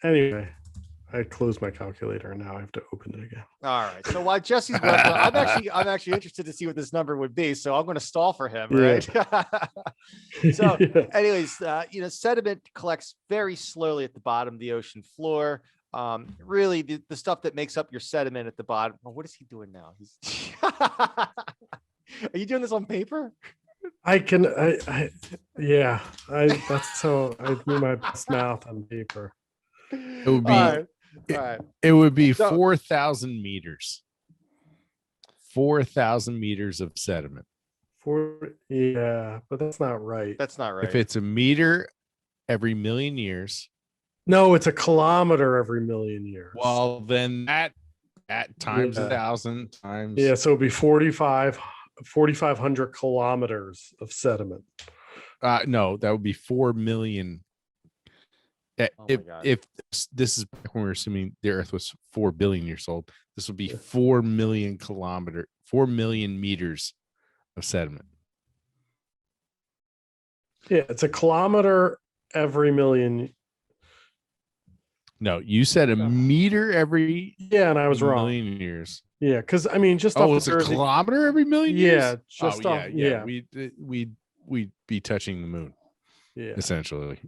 anyway, I closed my calculator and now I have to open it again. All right. So while Jesse's I'm actually interested to see what this number would be. So I'm going to stall for him, right? So, anyways, sediment collects very slowly at the bottom of the ocean floor. Really, the stuff that makes up your sediment at the bottom. Oh, what is he doing now? Are you doing this on paper? That's so I do my best math on paper. It would be All right. It would be 4,000 meters. 4,000 meters of sediment. But that's not right. That's not right. If it's a meter every million years. No, it's a kilometer every million years. Well, then that times 1,000 times. Yeah, so it'd be 4,500 kilometers of sediment. No, that would be 4 million. If this is back when we were assuming the Earth was 4 billion years old, this would be 4 million meters of sediment. Yeah, it's a kilometer every million. No, you said a meter every. Yeah, and I was wrong. Million years. Yeah, because I mean, just it's a kilometer every million years. Yeah, we'd be touching the moon. Yeah, essentially.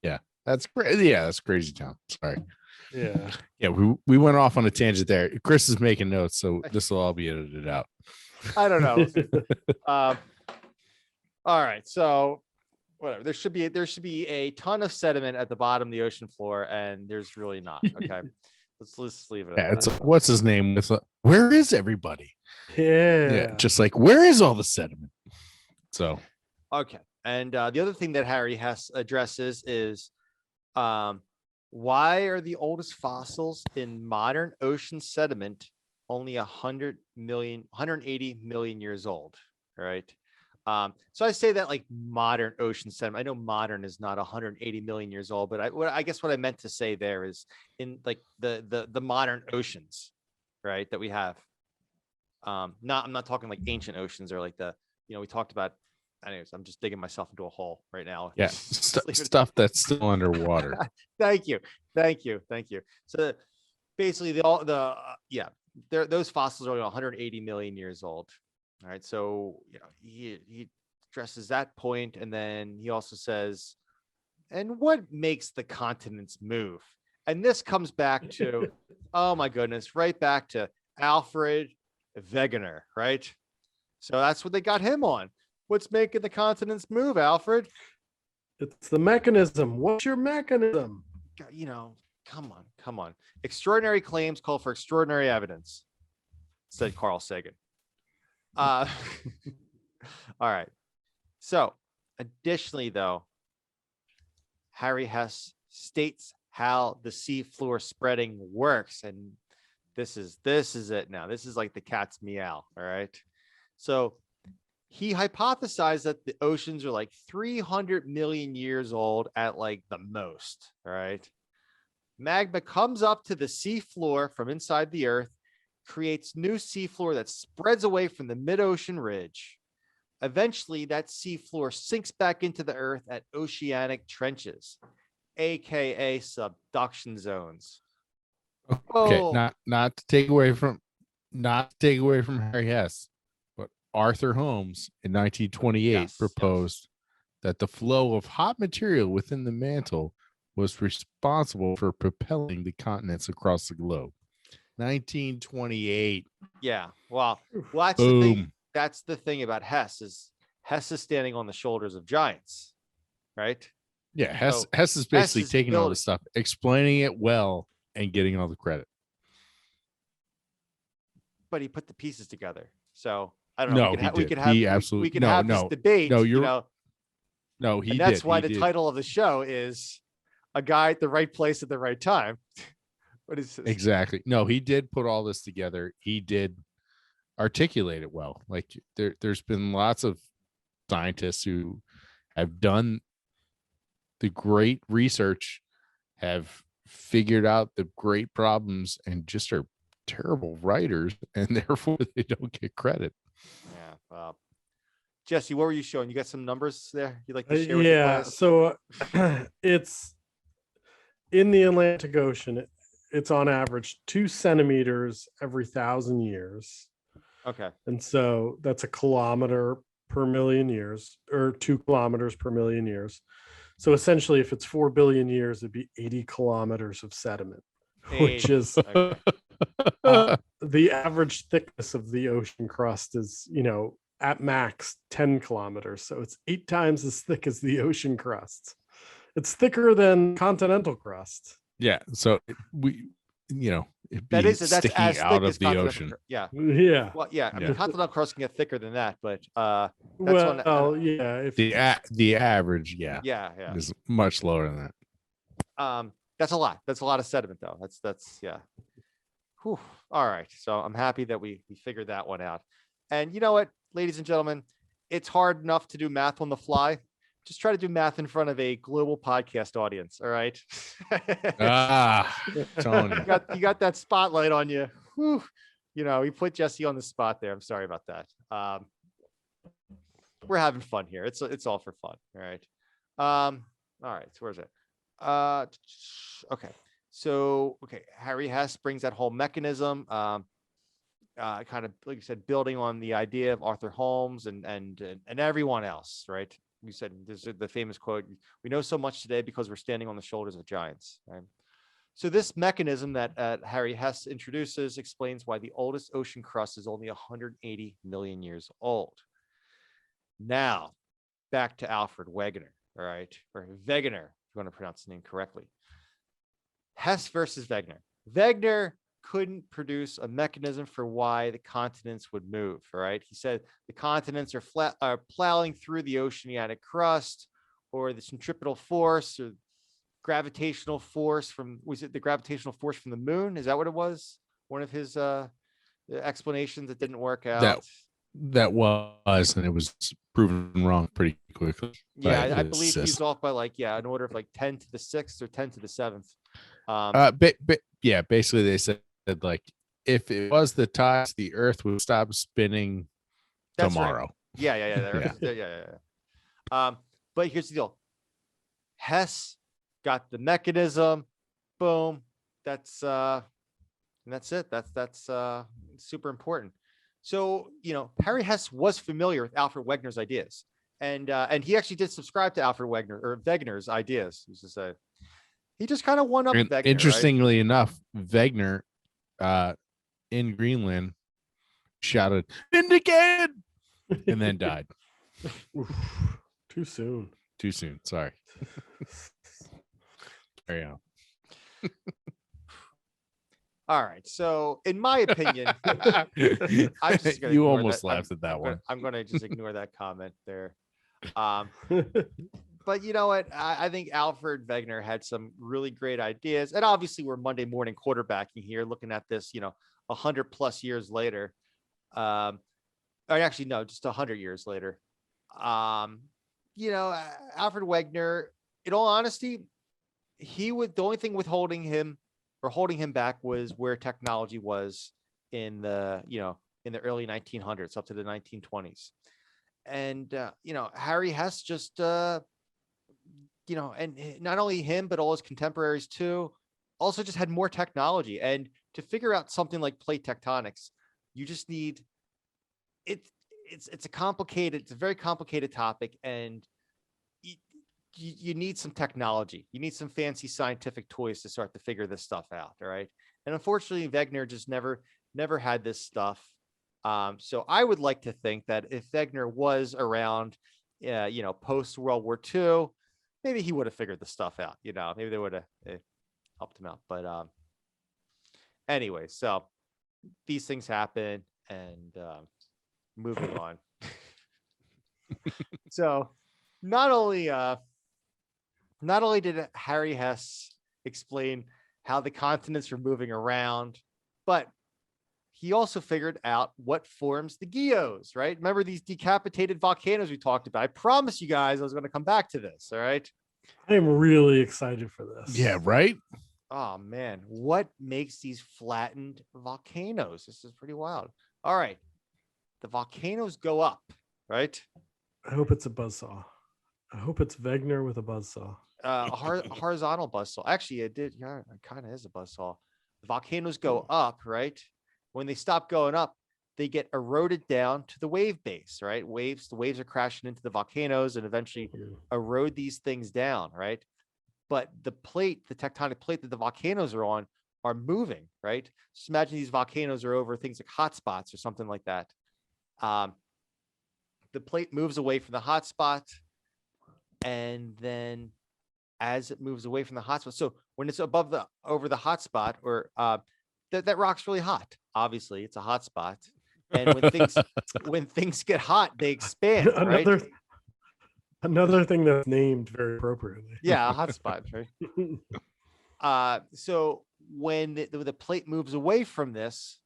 Yeah, that's great. Yeah, that's crazy town. Sorry. Yeah. We went off on a tangent there. Chris is making notes, so this will all be edited out. I don't know. All right, so whatever. There should be a ton of sediment at the bottom of the ocean floor, and there's really not. Okay, let's leave it. Yeah, it's what's his name? Where is everybody? Yeah, just like where is all the sediment? So okay, and the other thing that Harry Hess addresses is, why are the oldest fossils in modern ocean sediment only 180 million years old? Right. So I say that like modern ocean sediment. I know modern is not 180 million years old, but I guess what I meant to say there is in like the modern oceans, right, that we have. I'm not talking like ancient oceans or like we talked about. Anyways, I'm just digging myself into a hole right now. Yeah, stuff that's still underwater. Thank you. So basically those fossils are only 180 million years old. All right. So, he addresses that point, and then he also says, and what makes the continents move? And this comes back to, oh my goodness, right back to Alfred Wegener, right? So that's what they got him on. What's making the continents move, Alfred? It's the mechanism. What's your mechanism? Come on. Extraordinary claims call for extraordinary evidence, said Carl Sagan. All right. So, additionally, though, Harry Hess states how the seafloor spreading works, and this is it now. This is like the cat's meow. All right. So he hypothesized that the oceans are like 300 million years old at like the most. All right. Magma comes up to the seafloor from inside the earth, creates new seafloor that spreads away from the mid-ocean ridge. Eventually, that seafloor sinks back into the earth at oceanic trenches, aka subduction zones. Okay, Oh, not to take away from Harry Hess, but Arthur Holmes in 1928 Yes. proposed that the flow of hot material within the mantle was responsible for propelling the continents across the globe. 1928. yeah. Well, that's the thing. Boom. That's the thing about Hess is standing on the shoulders of giants, right? Yeah, Hess So, is basically is taking all building- this stuff, explaining it well, and getting all the credit. But he put the pieces together. So I don't know. No, we could have this debate. No, and he that's did. why he the did. title of the show is "A Guy at the Right Place at the Right Time." What is this? Exactly. No, he did put all this together. He did articulate it well. Like there's been lots of scientists who have done the great research, have figured out the great problems, and just are terrible writers, and therefore they don't get credit. Yeah. Jesse, what were you showing? You got some numbers there you'd like to share with the Yeah. class? So it's in the Atlantic Ocean. It's on average 2 centimeters every 1,000 years. Okay. And so that's a kilometer per million years, or 2 kilometers per million years. So essentially, if it's 4 billion years, it'd be 80 kilometers of sediment, which is Okay. the average thickness of the ocean crust is, at max 10 kilometers. So it's 8 times as thick as the ocean crust. It's thicker than continental crust. Yeah. So it'd be that's sticking as out thick of as the continental ocean. Yeah. Well, yeah. I mean, Yeah. continental crust can get thicker than that, but Yeah. If The average, yeah, yeah. is much lower than that. That's a lot. That's a lot of sediment, though. That's yeah. Whew. All right. So I'm happy that we figured that one out. And you know what, ladies and gentlemen, it's hard enough to do math on the fly. Just try to do math in front of a global podcast audience. All right. Tony. You got that spotlight on you. Whew. You put Jesse on the spot there. I'm sorry about that. We're having fun here. It's all for fun. All right. All right. So where's it? Okay. So, Harry Hess brings that whole mechanism, kind of, like you said, building on the idea of Arthur Holmes and everyone else, right? You said there's the famous quote, "We know so much today because we're standing on the shoulders of giants," right? So this mechanism that Harry Hess introduces explains why the oldest ocean crust is only 180 million years old. Now, back to Alfred Wegener, all right? Or Wegener, if you want to pronounce the name correctly. Hess versus Wegener. Wegener couldn't produce a mechanism for why the continents would move, all right? He said the continents are plowing through the oceanic crust, or the centripetal force, or gravitational force was it the gravitational force from the moon? Is that what it was? One of his explanations that didn't work out. That was, and it was proven wrong pretty quickly. Yeah, I believe he's off by an order of 10 to the 6th or 10 to the 7th. Yeah, basically they said if it was the tides, the Earth would stop spinning tomorrow. Right. Yeah. But here's the deal. Hess got the mechanism. Boom. That's And that's it. That's super important. So, Harry Hess was familiar with Alfred Wegener's ideas, and he actually did subscribe to Alfred Wegener's ideas. He just he just kind of one up And Wegener. interestingly enough, Wegener in Greenland shouted "Vindicated" and then died. Oof, too soon. Too soon. Sorry. Carry on. All right. So, in my opinion, I'm just gonna You ignore almost that. laughed at that one. I'm going to just ignore that comment there. But you know what? I think Alfred Wegener had some really great ideas. And obviously, we're Monday morning quarterbacking here, looking at this, 100+ years later. Or actually, no, just 100 years later. Alfred Wegener, in all honesty, the only thing holding him back was where technology was in the early 1900s up to the 1920s. And, Harry Hess just, and not only him, but all his contemporaries too, also just had more technology. And to figure out something like plate tectonics, you just need it. It's a very complicated topic. And you need some technology. You need some fancy scientific toys to start to figure this stuff out. All right. And unfortunately, Wegener just never had this stuff. So I would like to think that if Wegener was around, post World War II, maybe he would have figured the stuff out. Maybe they would have helped him out. But anyway, so these things happen, and moving on. So not only did Harry Hess explain how the continents were moving around, but he also figured out what forms the geos, right? Remember these decapitated volcanoes we talked about? I promised you guys I was going to come back to this, all right? I am really excited for this. Yeah, right? Oh, man. What makes these flattened volcanoes? This is pretty wild. All right. The volcanoes go up, right? I hope it's a buzzsaw. I hope it's Wegener with a buzzsaw. Horizontal buzzsaw. Actually, it did. Yeah, it kind of is a buzzsaw. The volcanoes go up, right? When they stop going up, they get eroded down to the wave base, right? The waves are crashing into the volcanoes and eventually erode these things down, right? But the tectonic plate that the volcanoes are on are moving, right? Just imagine these volcanoes are over things like hotspots or something like that. The plate moves away from the hotspot, and then as it moves away from the hotspot, so when it's over the hotspot, or that rock's really hot. Obviously, it's a hotspot, and when things get hot, they expand. Another thing that's named very appropriately. Yeah, a hotspot, right? So when the plate moves away from this,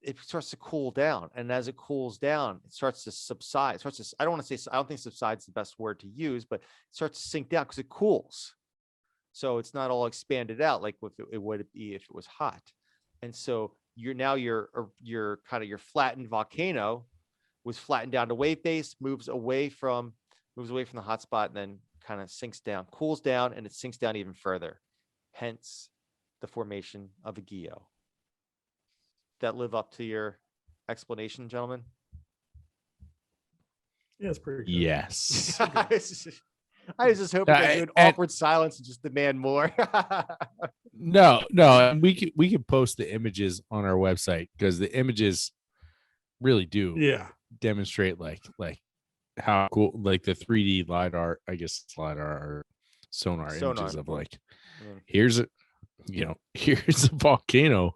it starts to cool down, and as it cools down, it starts to subside. I don't think subside is the best word to use, but it starts to sink down because it cools. So it's not all expanded out like it would be if it was hot. And so your flattened volcano was flattened down to wave base, moves away from the hotspot, and then kind of sinks down, cools down, and it sinks down even further. Hence the formation of a geo. That live up to your explanation, gentlemen? Yeah, it's pretty good. Yes. I was just hoping to do an awkward silence and just demand more. No, and we could post the images on our website, because the images really do demonstrate like how cool, like the 3D lidar, I guess it's lidar or sonar images of here's a volcano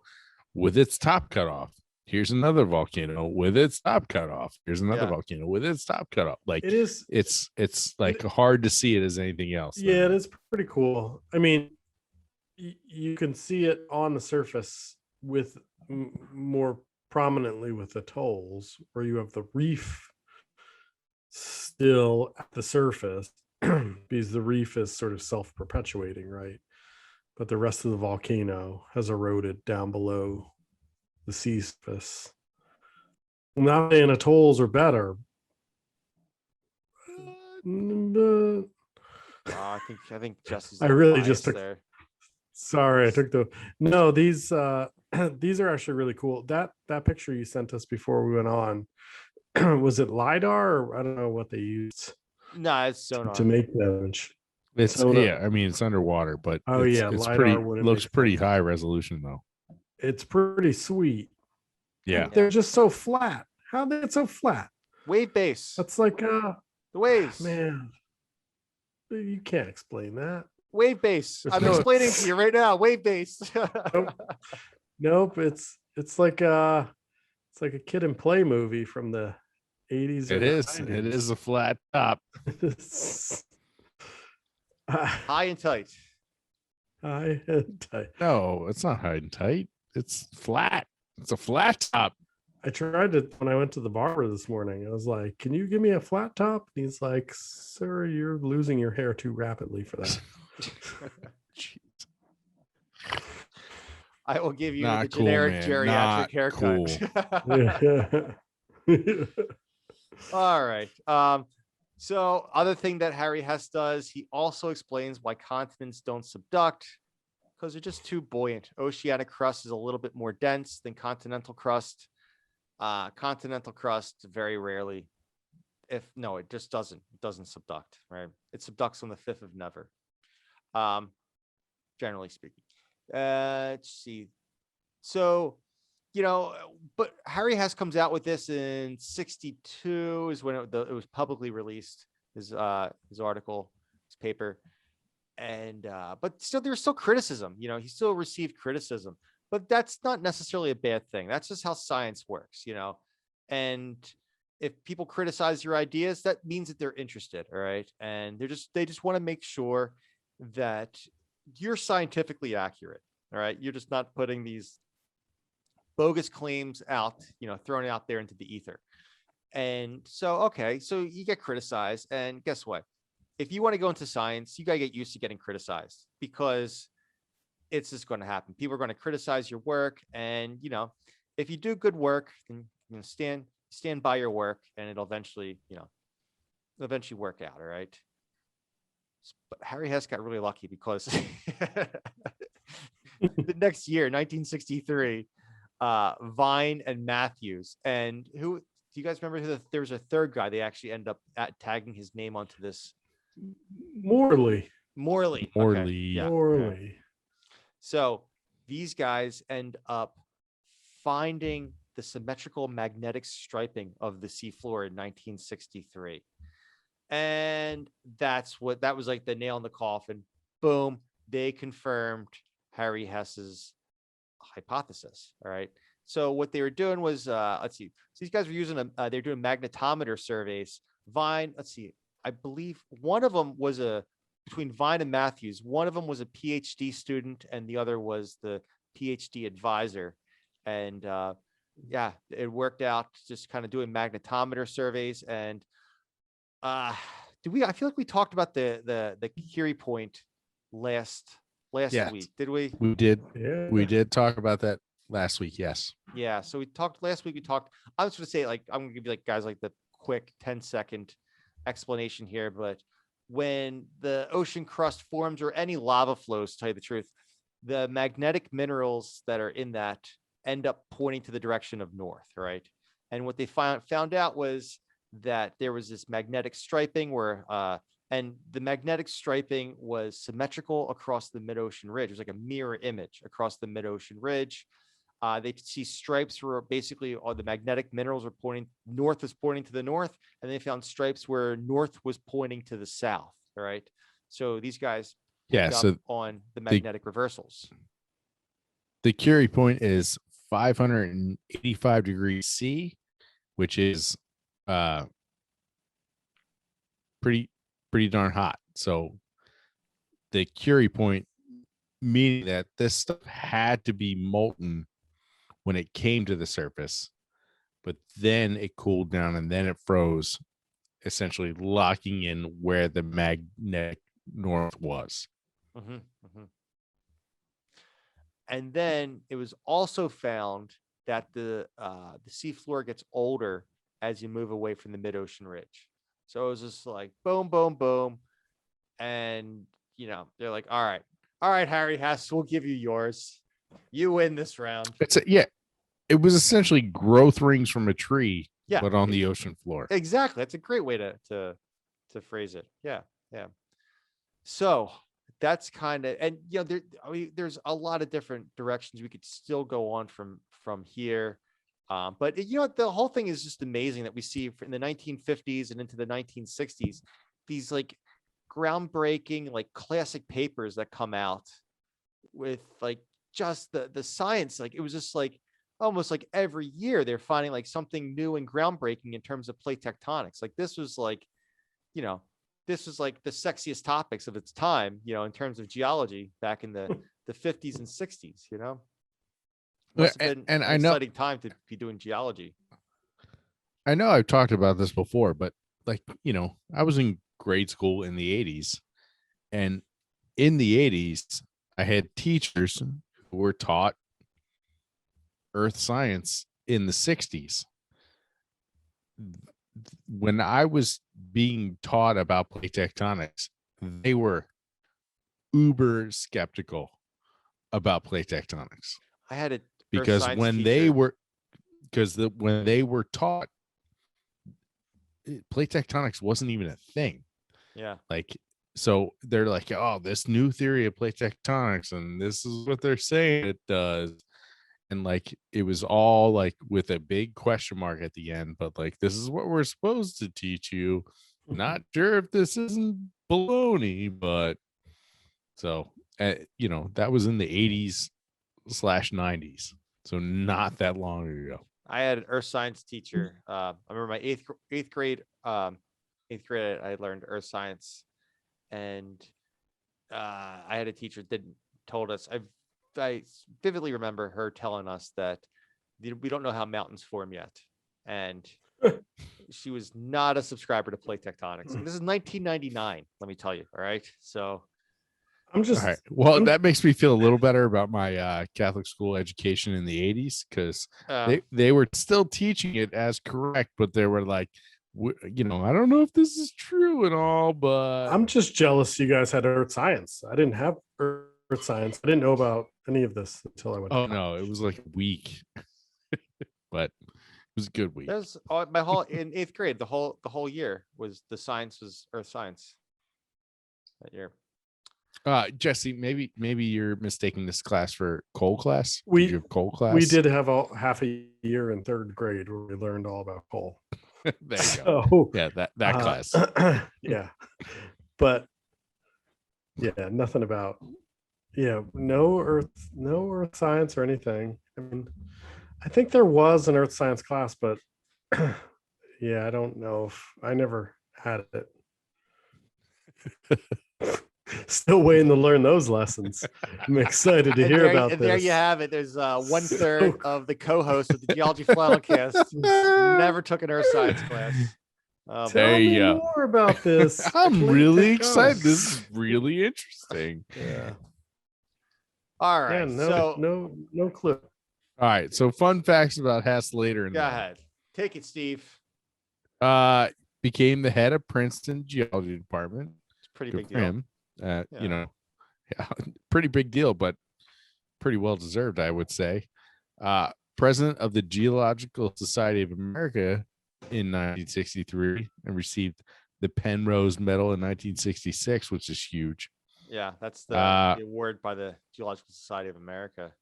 with its top cut off. Here's another volcano with its top cut off. Here's another volcano with its top cut off. Like it's like hard to see it as anything else. Yeah, it is pretty cool. I mean, you can see it on the surface with more prominently with atolls, where you have the reef still at the surface because the reef is sort of self-perpetuating, right? But the rest of the volcano has eroded down below the sea surface. I'm not saying atolls are better. I think Jesse's. I really just took there. Sorry, I took the no. These these are actually really cool. That picture you sent us before we went on, was it LiDAR or I don't know what they used No, it's sonar. to make the image. It's Sonar. yeah, I mean it's underwater, but Oh, it's, yeah, it's LiDAR pretty wouldn't looks make pretty sense. high resolution though. It's pretty sweet. Yeah. They're just so flat. How are they so flat? Wave base. That's like The waves. man. You can't explain that. Wave base. There's I'm no- explaining to you right now. Wave base. Nope. It's like a Kid and Play movie from the 80s. It is. It is a flat top. High and tight. High and tight. No, it's not high and tight. It's flat. It's a flat top. I tried to when I went to the barber this morning. I was like, "Can you give me a flat top?" And he's like, "Sir, you're losing your hair too rapidly for that." I will give you Not the cool, generic man. geriatric Not haircut. All right. So other thing that Harry Hess does, he also explains why continents don't subduct because they're just too buoyant. Oceanic crust is a little bit more dense than continental crust. Continental crust very rarely, it just doesn't subduct, right? It subducts on the fifth of never, generally speaking. Let's see. So, but Harry Hess comes out with this in 1962 is when it was publicly released, his article, his paper. And but still there's still criticism, he still received criticism, but that's not necessarily a bad thing. That's just how science works, and if people criticize your ideas, that means that they're interested. All right. And they just want to make sure that you're scientifically accurate. All right. You're just not putting these bogus claims out, thrown out there into the ether. And so, okay, so you get criticized, and guess what? If you want to go into science, you got to get used to getting criticized because it's just going to happen. People are going to criticize your work. And, if you do good work, then stand by your work and it'll eventually work out. All right. But Harry Hess got really lucky because the next year, 1963, Vine and Matthews, and who do you guys remember there was a third guy they actually end up tagging his name onto this? Morley. Okay. Yeah. Morley. So these guys end up finding the symmetrical magnetic striping of the seafloor in 1963. And that was like the nail in the coffin. Boom. They confirmed Harry Hess's hypothesis. All right. So what they were doing was, let's see. So these guys were using they're doing magnetometer surveys. Vine, let's see. I believe one of them was between Vine and Matthews, one of them was a PhD student and the other was the PhD advisor. And it worked out just kind of doing magnetometer surveys. And I feel like we talked about the Curie point last week. Did we? We did. Yeah. We did talk about that last week. Yes. Yeah. So we talked last week. I was going to say, I'm going to give you guys the quick 10-second explanation here, but when the ocean crust forms or any lava flows, to tell you the truth, the magnetic minerals that are in that end up pointing to the direction of north, right? And what they found out was that there was this magnetic striping and the magnetic striping was symmetrical across the mid-ocean ridge. It was like a mirror image across the mid-ocean ridge. They could see stripes where basically all the magnetic minerals were pointing, north was pointing to the north, and they found stripes where north was pointing to the south. All right. So these guys picked up on the magnetic reversals. The Curie point is 585 degrees C, which is pretty darn hot. So the Curie point, meaning that this stuff had to be molten when it came to the surface, but then it cooled down and then it froze, essentially locking in where the magnetic north was. Mm-hmm, mm-hmm. And then it was also found that the seafloor gets older as you move away from the mid-ocean ridge. So it was just like boom, boom, boom. And, they're like, all right, All right, Harry Hess, we'll give you yours. You win this round. It was essentially growth rings from a tree, Yeah, but on the ocean floor. Exactly. That's a great way to phrase it. Yeah. So that's kind of, and there's a lot of different directions we could still go on from here. But the whole thing is just amazing that we see in the 1950s and into the 1960s, these like groundbreaking, like classic papers that come out with like just the science. Like it was just like almost like every year they're finding like something new and groundbreaking in terms of plate tectonics. Like this was like the sexiest topics of its time, in terms of geology back in the 50s and 60s, Must have been and an I know exciting time to be doing geology. I know I've talked about this before, but like, I was in grade school in the 80s, and in the 80s, I had teachers who were taught earth science in the 60s. When I was being taught about plate tectonics, they were uber skeptical about plate tectonics. I had a because science when teacher. when they were taught, plate tectonics wasn't even a thing. Yeah. Like, so they're like, oh, this new theory of plate tectonics, and this is what they're saying it does. And like, it was all like with a big question mark at the end, but like, this is what we're supposed to teach you. Not sure if this isn't baloney, but so, that was in the 80s/90s. So not that long ago. I had an earth science teacher. I remember my eighth grade. I learned earth science, and I had a teacher that told us. I vividly remember her telling us that we don't know how mountains form yet, and she was not a subscriber to plate tectonics. And this is 1999. Let me tell you. All right, so. All right. Well, that makes me feel a little better about my Catholic school education in the 80s, because they were still teaching it as correct, but they were like, I don't know if this is true and all, but I'm just jealous you guys had earth science. I didn't have earth science. I didn't know about any of this until I went. Oh no, it was like a week, but it was a good week. There's my whole in eighth grade. The whole year was earth science that year. Jesse, maybe you're mistaking this class for coal class. We did you have coal class? We did have half a year in third grade where we learned all about coal. There you go. Yeah, that class. Yeah, but yeah, nothing about no earth science or anything. I mean, I think there was an earth science class, but yeah, I don't know if I never had it. Still waiting to learn those lessons. I'm excited to hear about this. There you have it. There's 1/3 of the co-hosts of the Geology Flannelcast never took an earth science class. There you go. More about this. I'm really excited. This is really interesting. Yeah. All right. Yeah, no clue. All right. So fun facts about Hess later in Go ahead. Take it, Steve. Became the head of Princeton Geology Department. It's a pretty Good big for deal. him. Pretty big deal, but pretty well deserved, I would say. President of the Geological Society of America in 1963, and received the Penrose Medal in 1966, which is huge. Yeah, that's the award by the Geological Society of America.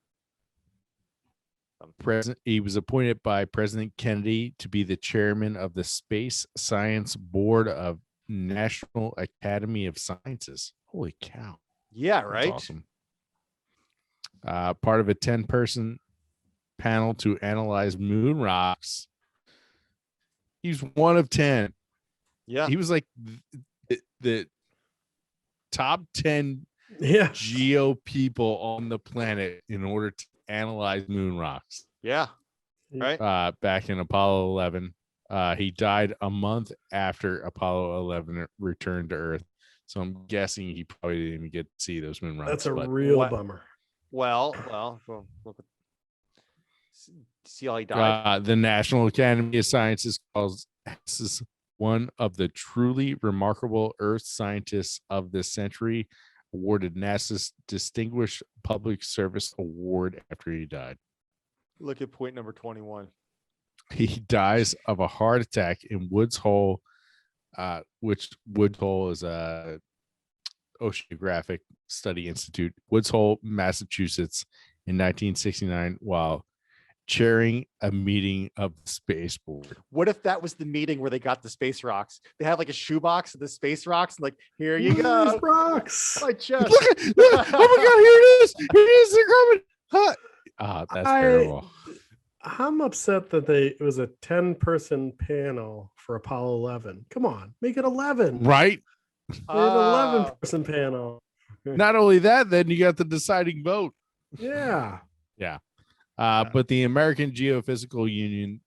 He was appointed by President Kennedy to be the chairman of the Space Science Board of National Academy of Sciences. Holy cow. Yeah, right. That's awesome. Part of a 10-person panel to analyze moon rocks. He's one of 10. Yeah. He was like the top 10 geo people on the planet in order to analyze moon rocks. Yeah. Right. Back in Apollo 11. He died a month after Apollo 11 returned to Earth. So I'm guessing he probably didn't even get to see those moon rocks. That's a real bummer. Well, look at, see how he died. The National Academy of Sciences calls Hess one of the truly remarkable Earth scientists of this century, awarded NASA's Distinguished Public Service Award after he died. Look at point number 21. He dies of a heart attack in Woods Hole, which Woods Hole is a Oceanographic Study Institute, Woods Hole, Massachusetts, in 1969, while chairing a meeting of the Space Board. What if that was the meeting where they got the space rocks? They have like a shoebox of the space rocks, and like, here you These go. rocks. My chest. Look, oh my God, here it is. Here it is. They're coming. That's terrible. I'm upset that it was a 10-person panel for Apollo 11. Come on, make it 11. Right? Make it 11-person panel. Not only that, then you got the deciding vote. Yeah. But the American Geophysical Union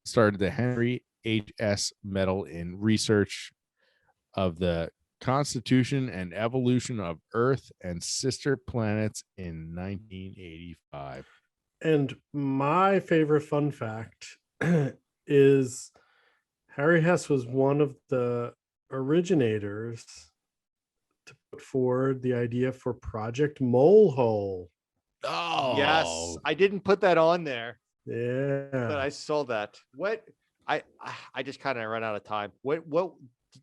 started the Henry H.S. Medal in research of the constitution and evolution of Earth and sister planets in 1985. And my favorite fun fact is Harry Hess was one of the originators to put forward the idea for Project Molehole. Oh, Yes, I didn't put that on there, but Yeah. I saw that. What I just kind of ran out of time. What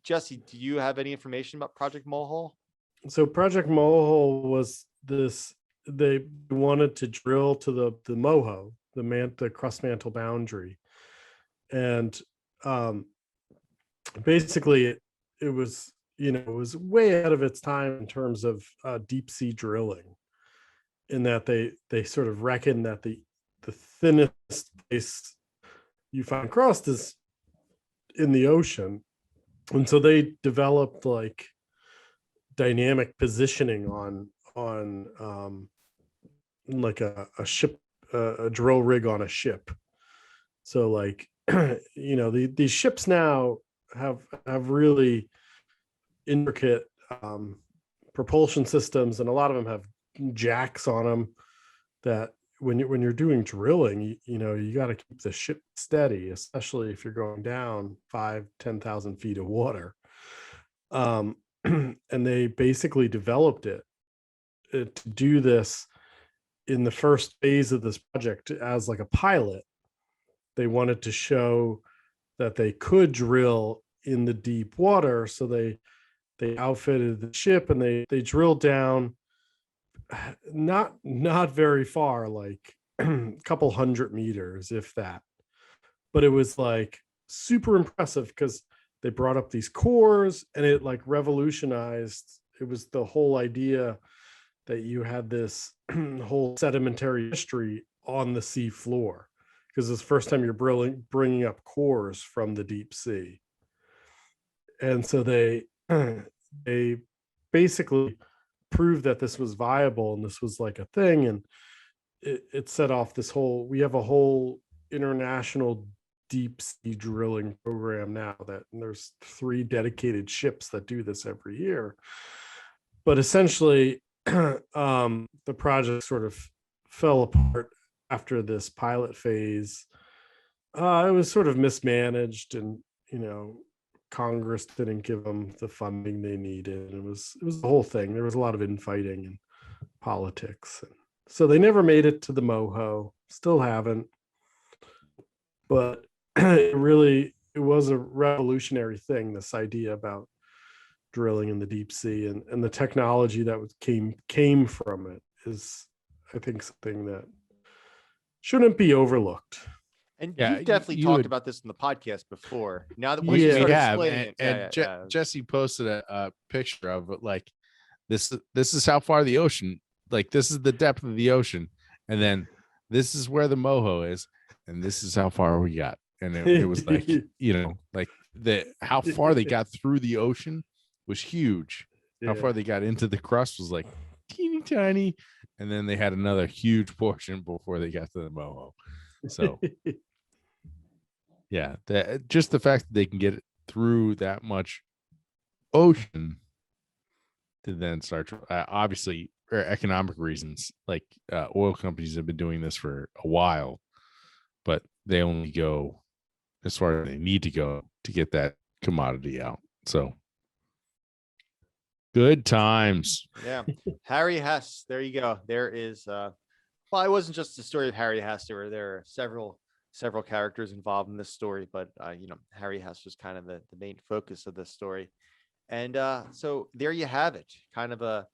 Jesse, do you have any information about Project Molehole? So Project Molehole was this, they wanted to drill to the MOHO, the crust mantle boundary. And basically it was, it was way ahead of its time in terms of deep sea drilling, in that they sort of reckon that the thinnest place you find crust is in the ocean. And so they developed like dynamic positioning on like a ship, a drill rig on a ship. So like, these ships now have really intricate propulsion systems, and a lot of them have jacks on them that when you're doing drilling, you got to keep the ship steady, especially if you're going down 5,000-10,000 feet of water. And they basically developed it to do this in the first phase of this project as like a pilot. They wanted to show that they could drill in the deep water, so they outfitted the ship and they drilled down not very far, like a couple 100 meters, if that. But it was like super impressive because they brought up these cores, and it like revolutionized. It was the whole idea that you had this whole sedimentary history on the sea floor, because it's the first time you're bringing up cores from the deep sea. And so they basically proved that this was viable and this was like a thing. And it set off this whole, we have a whole international deep sea drilling program now, that there's 3 dedicated ships that do this every year. But essentially, the project sort of fell apart after this pilot phase. It was sort of mismanaged, and Congress didn't give them the funding they needed. It was the whole thing. There was a lot of infighting and politics, so they never made it to the MOHO. Still haven't. But it was a revolutionary thing, this idea about drilling in the deep sea, and the technology that came from it is, I think, something that shouldn't be overlooked. And Yeah, you've definitely you talked would- about this in the podcast before. Now that Yeah, we we start have, explaining and it, yeah. Jesse posted a picture of it, like this is how far the ocean, like this is the depth of the ocean, and then this is where the MOHO is, and this is how far we got. And it was like, like how far they got through the ocean was huge. How far they got into the crust was like teeny tiny, and then they had another huge portion before they got to the MOHO. So yeah, just the fact that they can get through that much ocean to then start, obviously, for economic reasons, like oil companies have been doing this for a while, but they only go as far as they need to go to get that commodity out. So Good times. Yeah. Harry Hess. There you go. There is well, it wasn't just the story of Harry Hess. There are several characters involved in this story, but Harry Hess was kind of the main focus of this story. And so there you have it. Kind of a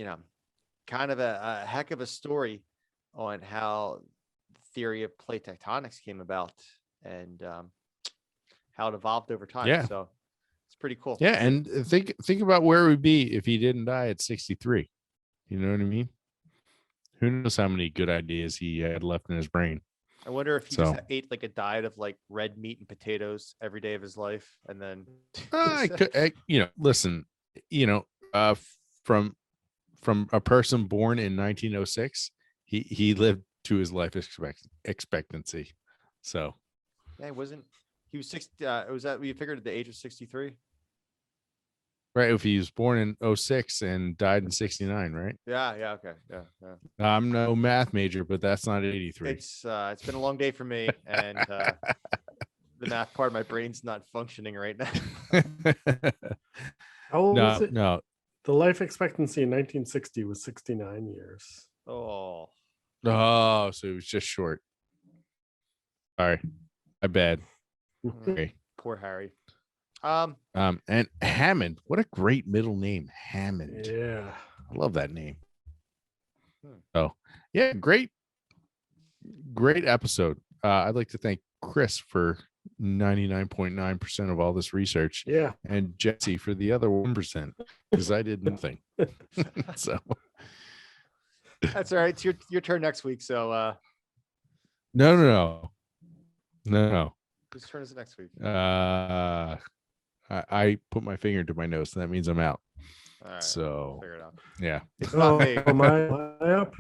a heck of a story on how the theory of plate tectonics came about and how it evolved over time. Yeah. So it's pretty cool. Yeah, and think about where we'd be if he didn't die at 63. You know what I mean? Who knows how many good ideas he had left in his brain. I wonder if he just ate like a diet of like red meat and potatoes every day of his life, and then listen, from a person born in 1906, he lived to his life expectancy. So yeah, he was 60? Was that we figured at the age of 63? Right, if he was born in 06 and died in 69, right? Yeah, okay. Yeah. I'm no math major, but that's not 83. It's been a long day for me, and the math part of my brain's not functioning right now. How old was it? No. The life expectancy in 1960 was 69 years. Oh, so it was just short. Sorry, my bad. Okay. Poor Harry. And Hammond, what a great middle name, Hammond. Yeah, I love that name. Oh, yeah, great episode. I'd like to thank Chris for 99.9% of all this research. Yeah, and Jesse for the other 1% because I did nothing. So that's all right. It's your turn next week. So no. Whose turn is it next week? I put my finger to my nose, so that means I'm out. All right, so figure it out. Yeah, it's not me. Am I up?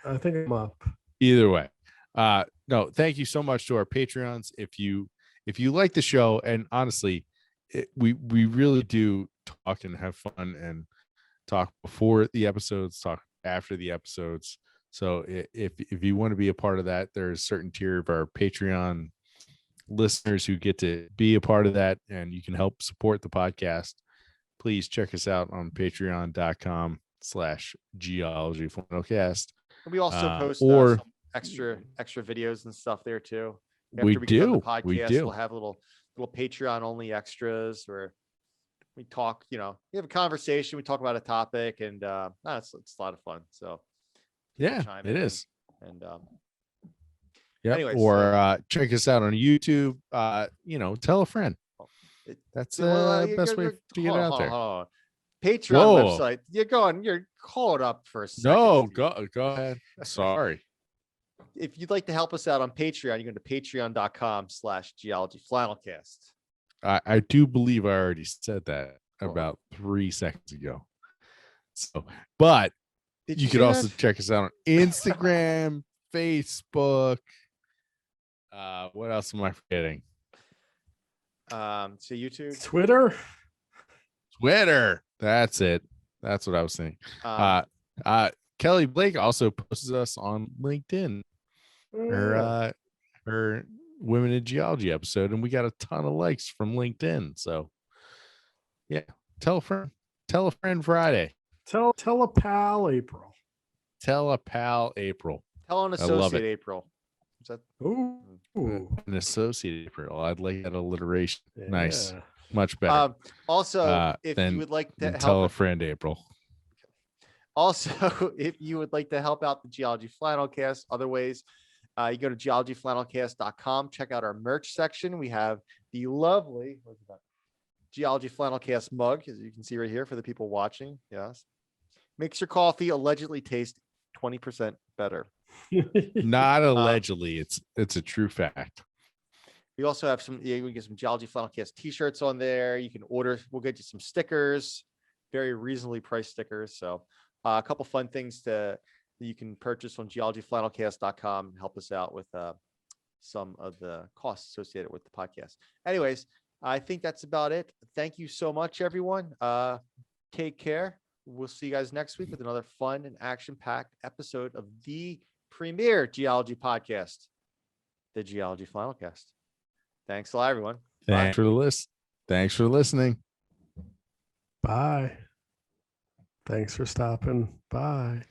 I think I'm up. Either way, no, thank you so much to our Patreons. If you like the show, and honestly, we really do talk and have fun and talk before the episodes, talk after the episodes. So if you want to be a part of that, there's a certain tier of our Patreon listeners who get to be a part of that, and you can help support the podcast. Please check us out on patreon.com/Geology Flannelcast. We also post some extra videos and stuff there too. After we get done the podcast, we'll have little Patreon only extras where we talk, we have a conversation, we talk about a topic, and it's a lot of fun. So yeah, it is. And yeah, anyways, or check us out on YouTube. Tell a friend. That's the best way to get out there. Patreon website. You're calling up for a second. No, go ahead. Sorry. If you'd like to help us out on Patreon, you go to patreon.com/Geology Flannelcast. I do believe I already said that about 3 seconds ago. So, but you could also check us out on Instagram, Facebook. What else am I forgetting? So YouTube, Twitter. That's it. That's what I was saying. Kelly Blake also posts us on LinkedIn. Her Women in Geology episode, and we got a ton of likes from LinkedIn. So yeah, tell a friend Friday. Tell a pal April. Tell a pal April. Tell an associate April. Is that an associate April? I'd like that alliteration. Yeah. Nice, much better. Also, if you would like to tell a friend April. Also, if you would like to help out the Geology Flannelcast, other ways, you go to geologyflannelcast.com. Check out our merch section. We have the lovely Geology Flannelcast mug, as you can see right here for the people watching. Yes, makes your coffee allegedly taste 20% better. Not allegedly, it's a true fact. We also have we get some Geology Flannelcast t-shirts on there. You can order. We'll get you some stickers, very reasonably priced stickers. So a couple fun things that you can purchase on geologyflannelcast.com and help us out with some of the costs associated with the podcast. Anyways, I think that's about it. Thank you so much, everyone. Take care. We'll see you guys next week with another fun and action-packed episode of the premier geology podcast, the Geology Flannelcast. Thanks a lot, everyone. Thanks for listening. Bye. Thanks for stopping. Bye.